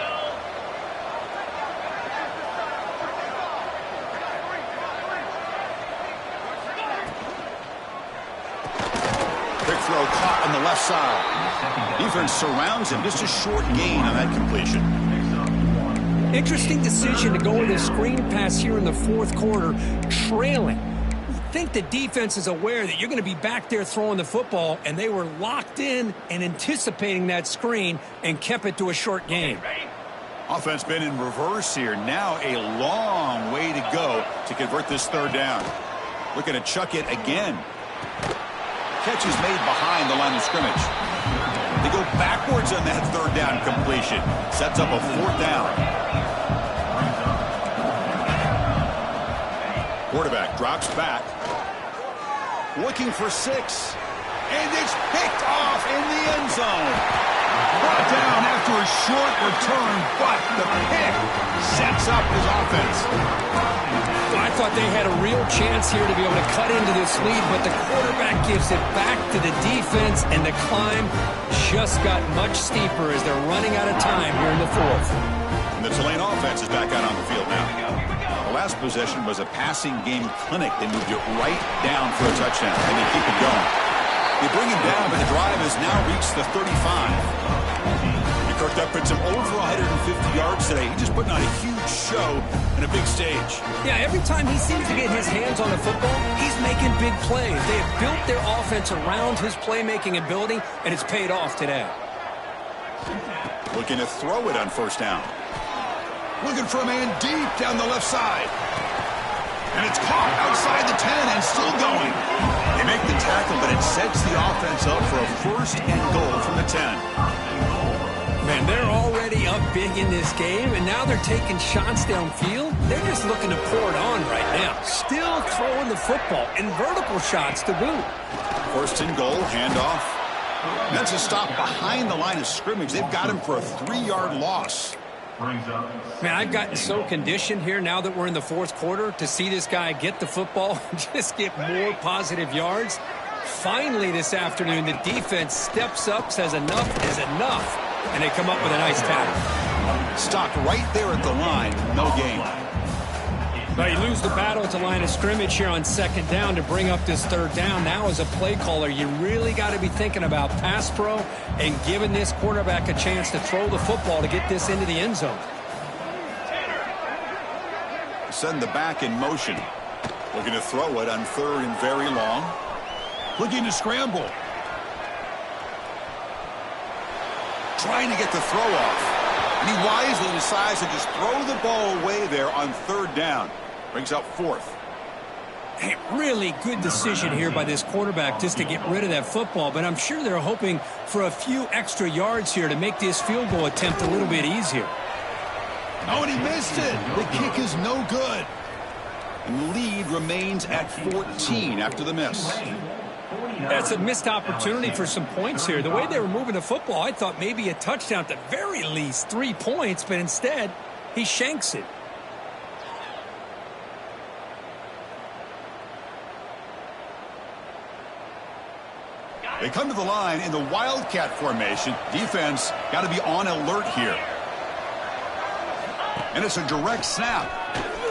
Quick throw caught on the left side. Defense surrounds him. Just a short gain on that completion. Interesting decision to go with a screen pass here in the 4th quarter, trailing. You think the defense is aware that you're going to be back there throwing the football, and they were locked in and anticipating that screen and kept it to a short gain. Offense been in reverse here. Now a long way to go to convert this 3rd down. Looking to chuck it again. Catch is made behind the line of scrimmage. They go backwards on that 3rd down completion. Sets up a 4th down. Quarterback drops back. Looking for 6. And it's picked off in the end zone. Brought down after a short return, but the pick sets up his offense. I thought they had a real chance here to be able to cut into this lead, but the quarterback gives it back to the defense, and the climb just got much steeper as they're running out of time here in the 4th. And the Tulane offense is back out on the field now. The last possession was a passing game clinic. They moved it right down for a touchdown, and they keep it going. They bring him down, but the drive has now reached the 35. Kirk puts him over 150 yards today. He's just putting on a huge show and a big stage. Yeah, every time he seems to get his hands on the football, he's making big plays. They have built their offense around his playmaking ability, and it's paid off today. Looking to throw it on 1st down. Looking for a man deep down the left side. And it's caught outside the 10 and still going. They make the tackle, but it sets the offense up for a 1st and goal from the 10. Man, they're already up big in this game, and now they're taking shots downfield. They're just looking to pour it on right now. Still throwing the football, and vertical shots to boot. 1st and goal, handoff. That's a stop behind the line of scrimmage. They've got him for a 3-yard loss. Man, I've gotten so conditioned here now that we're in the 4th quarter to see this guy get the football and just get more positive yards. Finally this afternoon, the defense steps up, says enough is enough, and they come up with a nice tackle. Stopped right there at the line, no gain. But you lose the battle at the line of scrimmage here on 2nd down to bring up this 3rd down. Now as a play caller, you really got to be thinking about pass pro and giving this quarterback a chance to throw the football to get this into the end zone. Send the back in motion. Looking to throw it on 3rd and very long. Looking to scramble. Trying to get the throw off. And he wisely decides to just throw the ball away there on 3rd down. Brings up 4th. Hey, really good decision here by this quarterback just to get rid of that football, but I'm sure they're hoping for a few extra yards here to make this field goal attempt a little bit easier. Oh, and he missed it. The kick is no good. And the lead remains at 14 after the miss. That's a missed opportunity for some points here. The way they were moving the football, I thought maybe a touchdown, at the very least 3 points, but instead he shanks it. They come to the line in the Wildcat formation. Defense got to be on alert here. And it's a direct snap.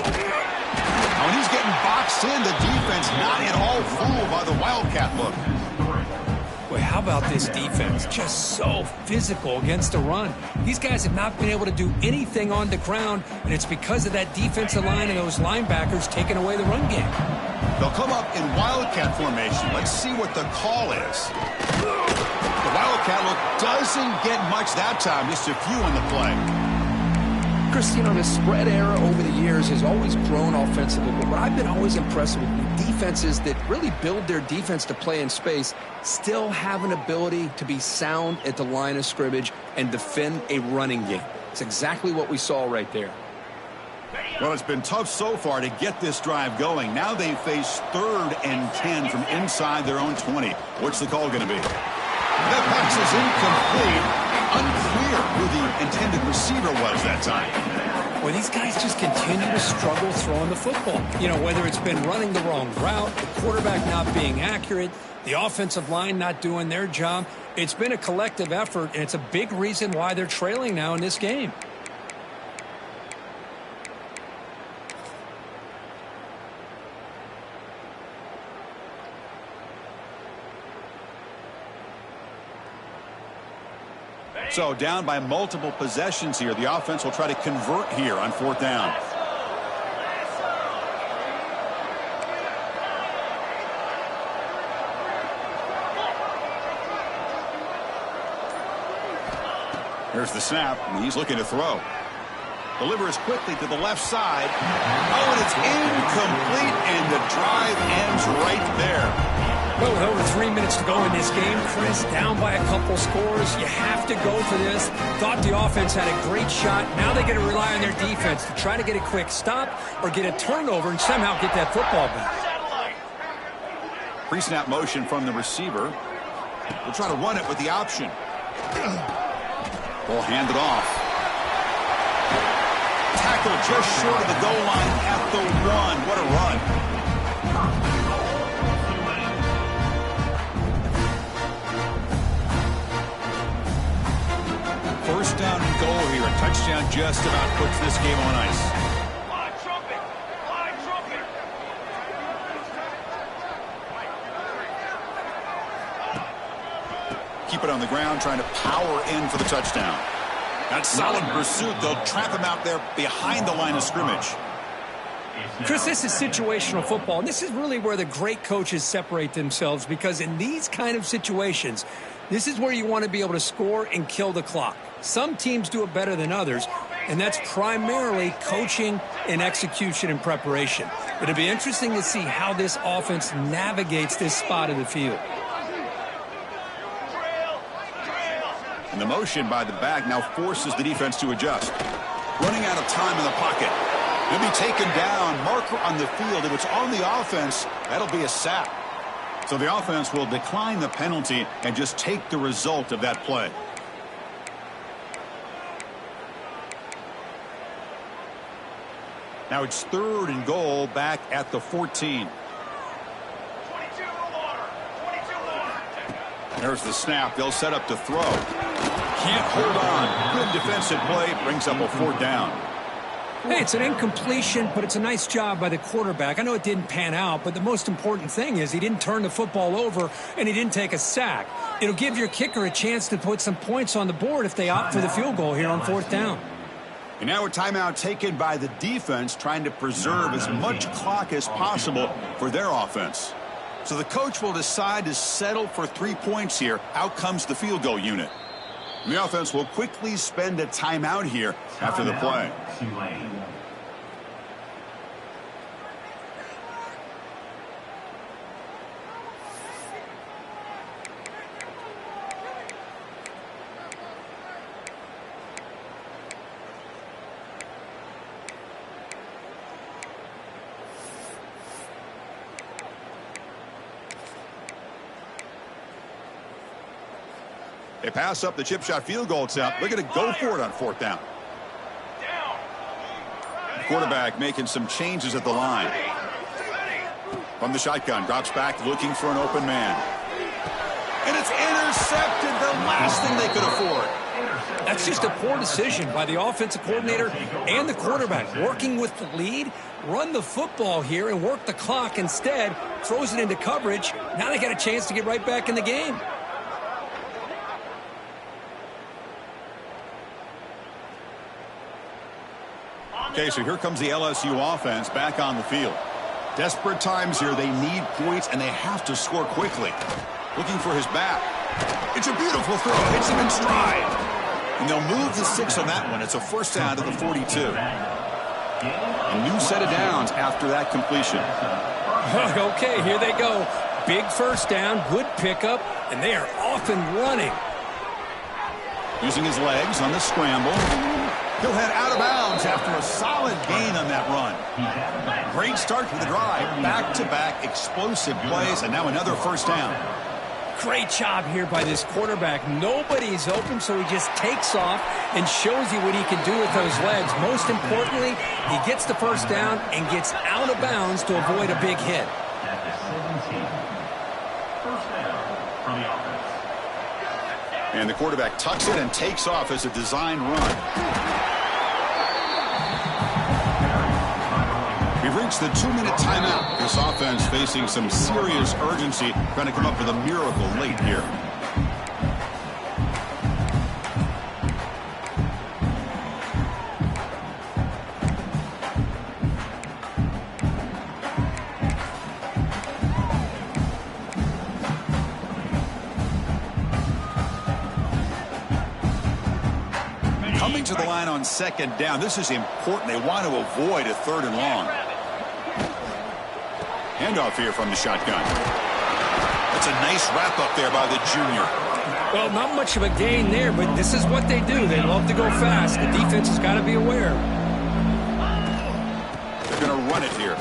Now, when he's getting boxed in, the defense not at all fooled by the Wildcat look. Boy, how about this defense? Just so physical against the run. These guys have not been able to do anything on the ground, and it's because of that defensive line and those linebackers taking away the run game. They'll come up in Wildcat formation. Let's see what the call is. The Wildcat look doesn't get much that time, just a few on the play. Chris, you know, the spread era over the years has always grown offensively, but what I've been always impressed with defenses that really build their defense to play in space still have an ability to be sound at the line of scrimmage and defend a running game. It's exactly what we saw right there. Well, it's been tough so far to get this drive going. Now they face 3rd and 10 from inside their own 20. What's the call going to be? That pass is incomplete. Unclear who the intended receiver was that time. Well, these guys just continue to struggle throwing the football. You know, whether it's been running the wrong route, the quarterback not being accurate, the offensive line not doing their job. It's been a collective effort, and it's a big reason why they're trailing now in this game. So down by multiple possessions here. The offense will try to convert here on 4th down. Here's the snap, and he's looking to throw. Delivers quickly to the left side. Oh, and it's incomplete, and the drive ends right there. Well, with over 3 minutes to go in this game, Chris, down by a couple scores, you have to go for this. Thought the offense had a great shot. Now they got to rely on their defense to try to get a quick stop or get a turnover and somehow get that football back. Pre-snap motion from the receiver. We'll try to run it with the option. Ball handed off. Tackle just short of the goal line at the 1. What a run. First down and goal here. A touchdown just about puts this game on ice. Fly trumpet! Fly trumpet! Keep it on the ground, trying to power in for the touchdown. That solid pursuit. They'll trap him out there behind the line of scrimmage. Chris, this is situational football, and this is really where the great coaches separate themselves, because in these kind of situations, this is where you want to be able to score and kill the clock. Some teams do it better than others, and that's primarily coaching and execution and preparation. It'll be interesting to see how this offense navigates this spot of the field. And the motion by the back now forces the defense to adjust. Running out of time in the pocket. He'll be taken down. Marker on the field. If it's on the offense, that'll be a sack. So the offense will decline the penalty and just take the result of that play. Now it's 3rd and goal back at the 14. 22 water! 22 water! There's the snap. They'll set up to throw. Can't hold on. Good defensive play. Brings up a 4th down. Hey, it's an incompletion, but it's a nice job by the quarterback. I know it didn't pan out, but the most important thing is he didn't turn the football over and he didn't take a sack. It'll give your kicker a chance to put some points on the board if they opt for the field goal here on 4th down. And now a timeout taken by the defense, trying to preserve as much clock as possible for their offense. So the coach will decide to settle for 3 points here. Out comes the field goal unit. And the offense will quickly spend a timeout here after the play. Tulane. They pass up the chip shot field goal attempt. They're going to go for it on 4th down. The quarterback making some changes at the line. From the shotgun, drops back looking for an open man. And it's intercepted, the last thing they could afford. That's just a poor decision by the offensive coordinator and the quarterback. Working with the lead, run the football here and work the clock. Instead, throws it into coverage. Now they got a chance to get right back in the game. Okay, so here comes the LSU offense back on the field. Desperate times here. They need points, and they have to score quickly. Looking for his back. It's a beautiful throw. Hits him in stride. And they'll move the 6 on that one. It's a first down to the 42. A new set of downs after that completion. Okay, here they go. Big first down, good pickup, and they are off and running. Using his legs on the scramble. He'll head out of bounds after a solid gain on that run. Great start for the drive. Back-to-back explosive plays, and now another first down. Great job here by this quarterback. Nobody's open, so he just takes off and shows you what he can do with those legs. Most importantly, he gets the first down and gets out of bounds to avoid a big hit. At the 17. First down from the offense. And the quarterback tucks it and takes off as a design run. We've reached the 2-minute timeout. This offense facing some serious urgency, trying to come up with a miracle late here. Coming to the line on 2nd down. This is important. They want to avoid a 3rd and long. Handoff here from the shotgun. That's a nice wrap up there by the junior. Well, not much of a gain there, but this is what they do. They love to go fast. The defense has got to be aware. They're going to run it here.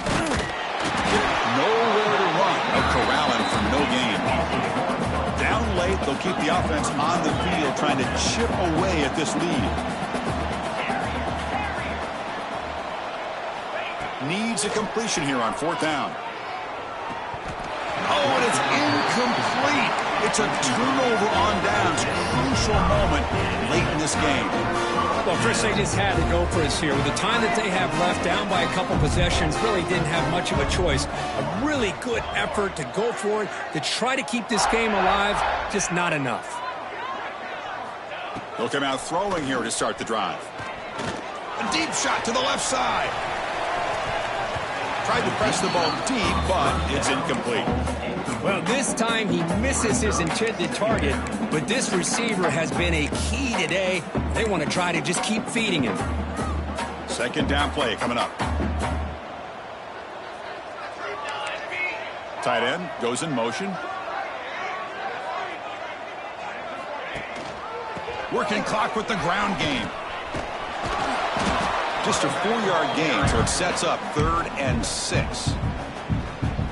Nowhere to run. Corralling for no gain. Down late, they'll keep the offense on the field trying to chip away at this lead. Needs a completion here on 4th down. Oh, and it's incomplete. It's a turnover on downs. Crucial moment late in this game. Well, Chris, they just had to go for us here. With the time that they have left, down by a couple possessions, really didn't have much of a choice. A really good effort to go for it, to try to keep this game alive, just not enough. He'll come out throwing here to start the drive. A deep shot to the left side. Tried to press the ball deep, but it's incomplete. Well, this time he misses his intended target, but this receiver has been a key today. They want to try to just keep feeding him. 2nd down play coming up. Tight end goes in motion. Working clock with the ground game. Just a 4-yard gain, so it sets up 3rd and 6.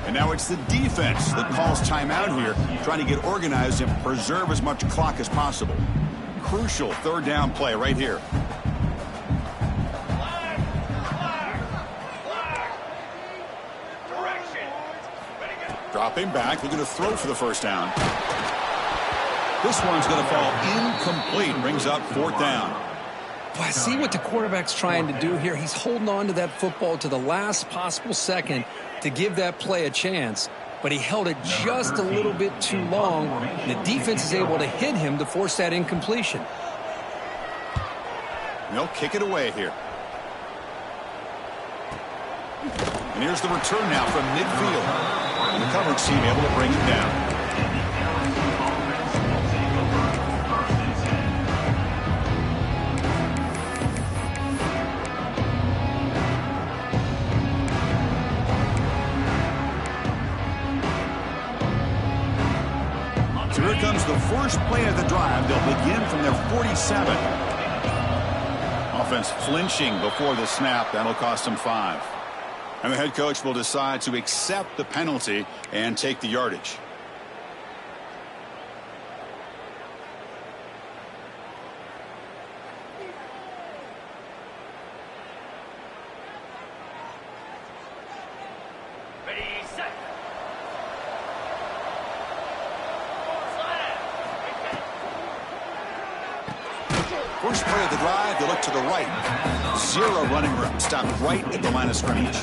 And now it's the defense that calls timeout here, trying to get organized and preserve as much clock as possible. Crucial 3rd down play right here. Dropping back, looking to throw for the first down. This one's going to fall incomplete, brings up 4th down. Well, I see what the quarterback's trying to do here. He's holding on to that football to the last possible second to give that play a chance, but he held it just a little bit too long, and the defense is able to hit him to force that incompletion. They'll kick it away here. And here's the return now from midfield. And the coverage team able to bring it down. So here comes the first play of the drive. They'll begin from their 47. Offense flinching before the snap. That'll cost them 5. And the head coach will decide to accept the penalty and take the yardage. First play of the drive, they look to the right. Zero running room. Stopped right at the line of scrimmage.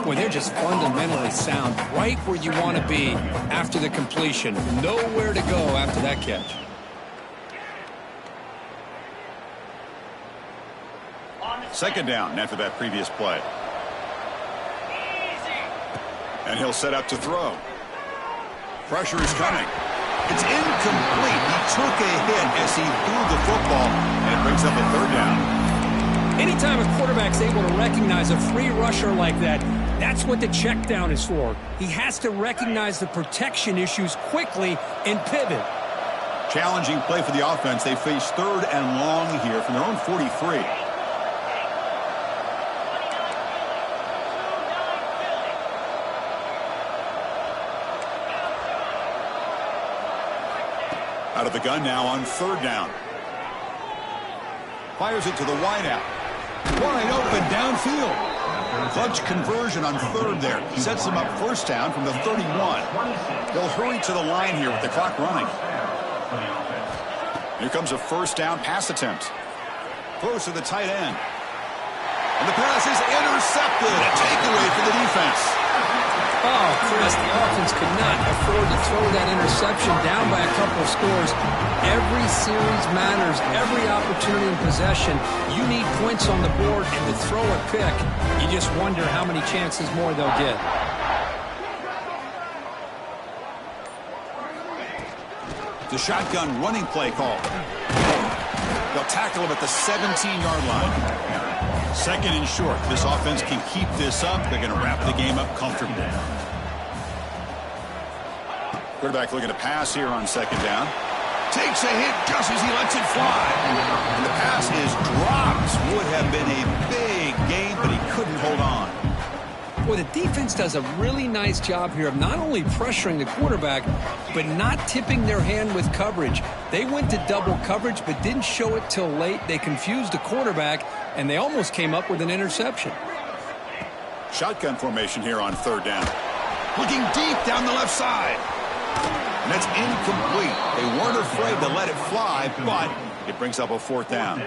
Boy, they're just fundamentally sound right where you want to be after the completion. Nowhere to go after that catch. Second down after that previous play. And he'll set up to throw. Pressure is coming. It's incomplete. He took a hit as he threw the football, and it brings up a third down. Anytime a quarterback's able to recognize a free rusher like that, that's what the check down is for. He has to recognize the protection issues quickly and pivot. Challenging play for the offense. They face third and long here from their own 43. Out of the gun now on third down. Fires it to the wideout. Wide open downfield. Clutch conversion on third there. Sets them up first down from the 31. They'll hurry to the line here with the clock running. Here comes a first down pass attempt. Throws to the tight end. And the pass is intercepted. A takeaway for the defense. Oh, Chris, the offense could not afford to throw that interception down by a couple of scores. Every series matters. Every opportunity in possession. You need points on the board, and to throw a pick, you just wonder how many chances more they'll get. The shotgun running play call. They'll tackle him at the 17-yard line. Second and short. This offense can keep this up. They're going to wrap the game up comfortably. Quarterback looking to pass here on second down. Takes a hit just as he lets it fly. And the pass is dropped. Would have been a big gain, but he couldn't hold on. Boy, the defense does a really nice job here of not only pressuring the quarterback, but not tipping their hand with coverage. They went to double coverage, but didn't show it till late. They confused the quarterback, and they almost came up with an interception. Shotgun formation here on third down. Looking deep down the left side. And that's incomplete. They weren't afraid to let it fly, but it brings up a fourth down.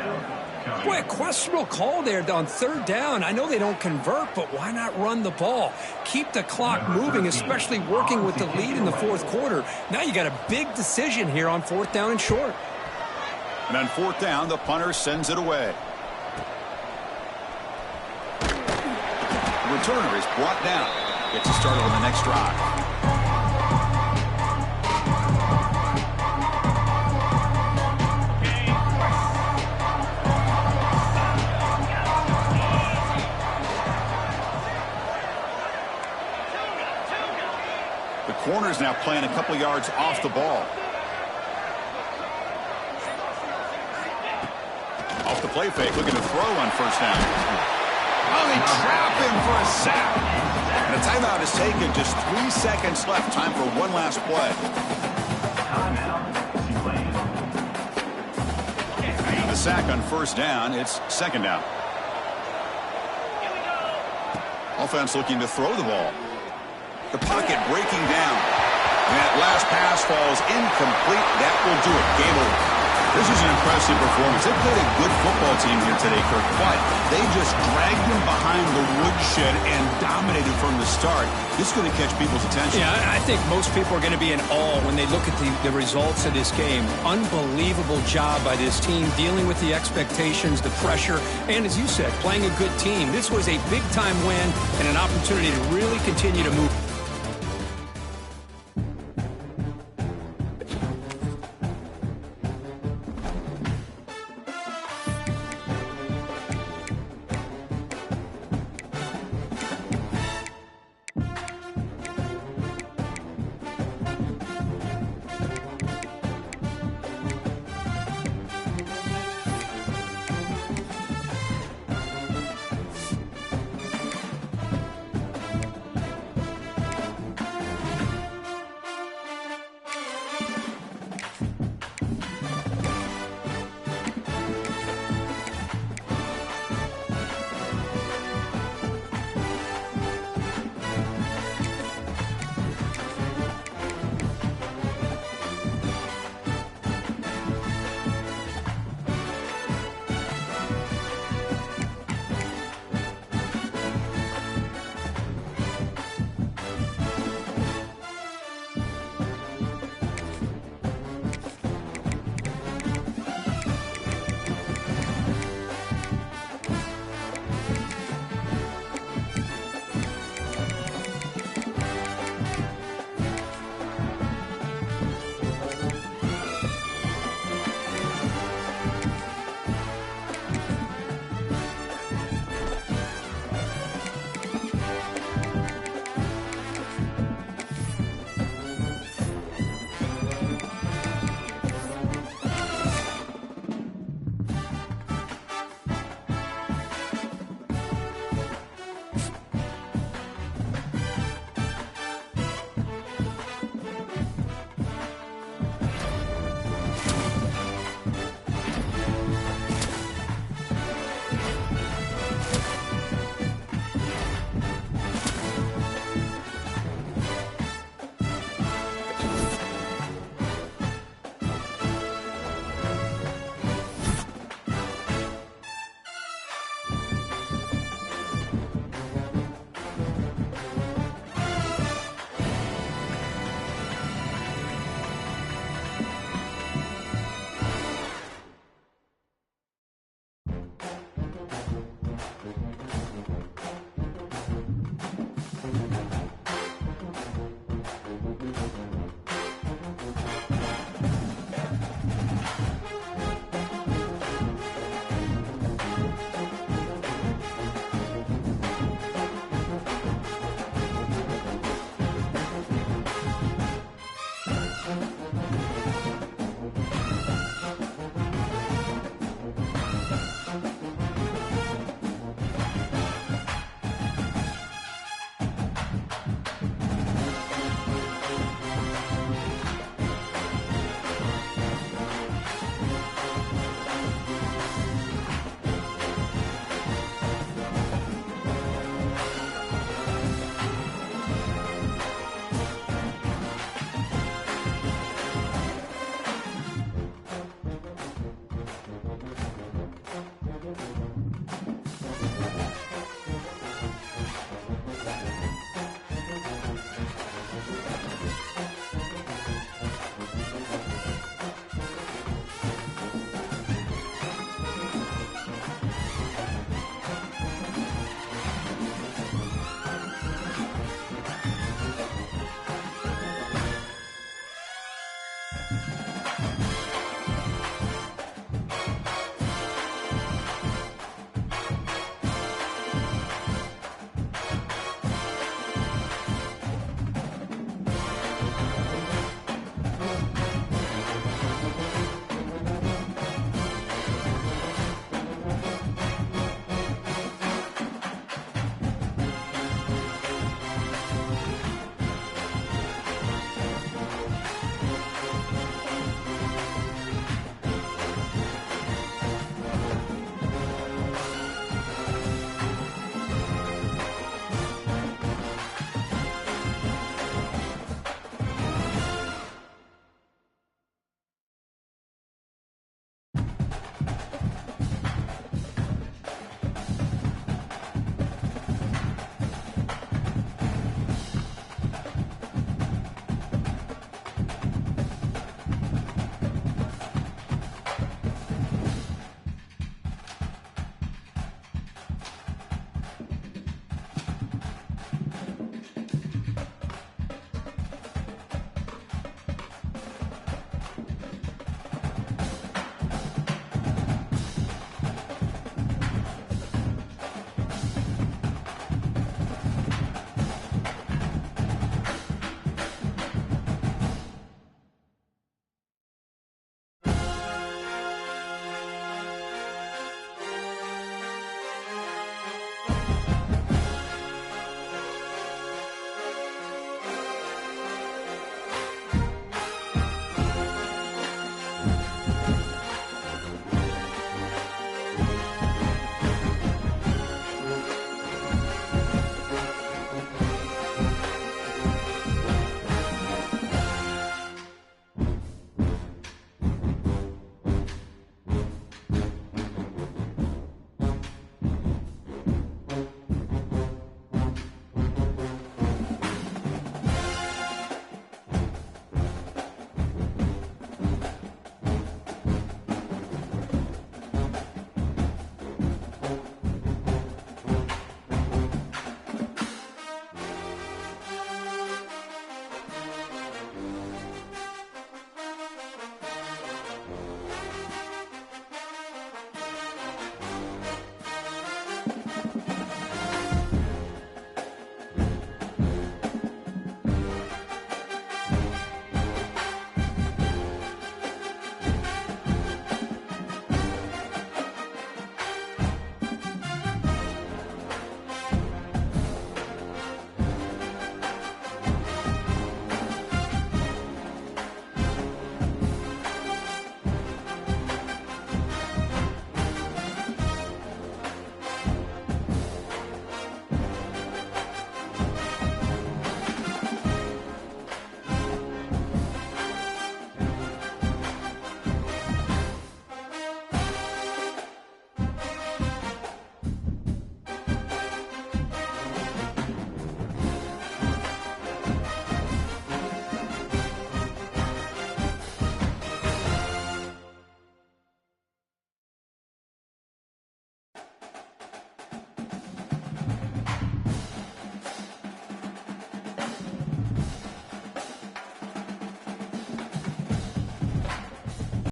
Boy, a questionable call there on third down. I know they don't convert, but why not run the ball? Keep the clock moving, especially working with the lead in the fourth quarter. Now you got a big decision here on fourth down and short. And on fourth down, the punter sends it away. The returner is brought down. Gets it started on the next drive. Corner's now playing a couple yards off the ball. Off the play fake, looking to throw on first down. Oh, they trap him for a sack. And a timeout is taken. Just 3 seconds left. Time for one last play. The sack on first down. It's second down. Offense looking to throw the ball. The pocket breaking down. And that last pass falls incomplete. That will do it. Game over. This is an impressive performance. They played a good football team here today, Kirk, but they just dragged them behind the woodshed and dominated from the start. This is going to catch people's attention. Yeah, I think most people are going to be in awe when they look at the results of this game. Unbelievable job by this team dealing with the expectations, the pressure, and as you said, playing a good team. This was a big-time win and an opportunity to really continue to move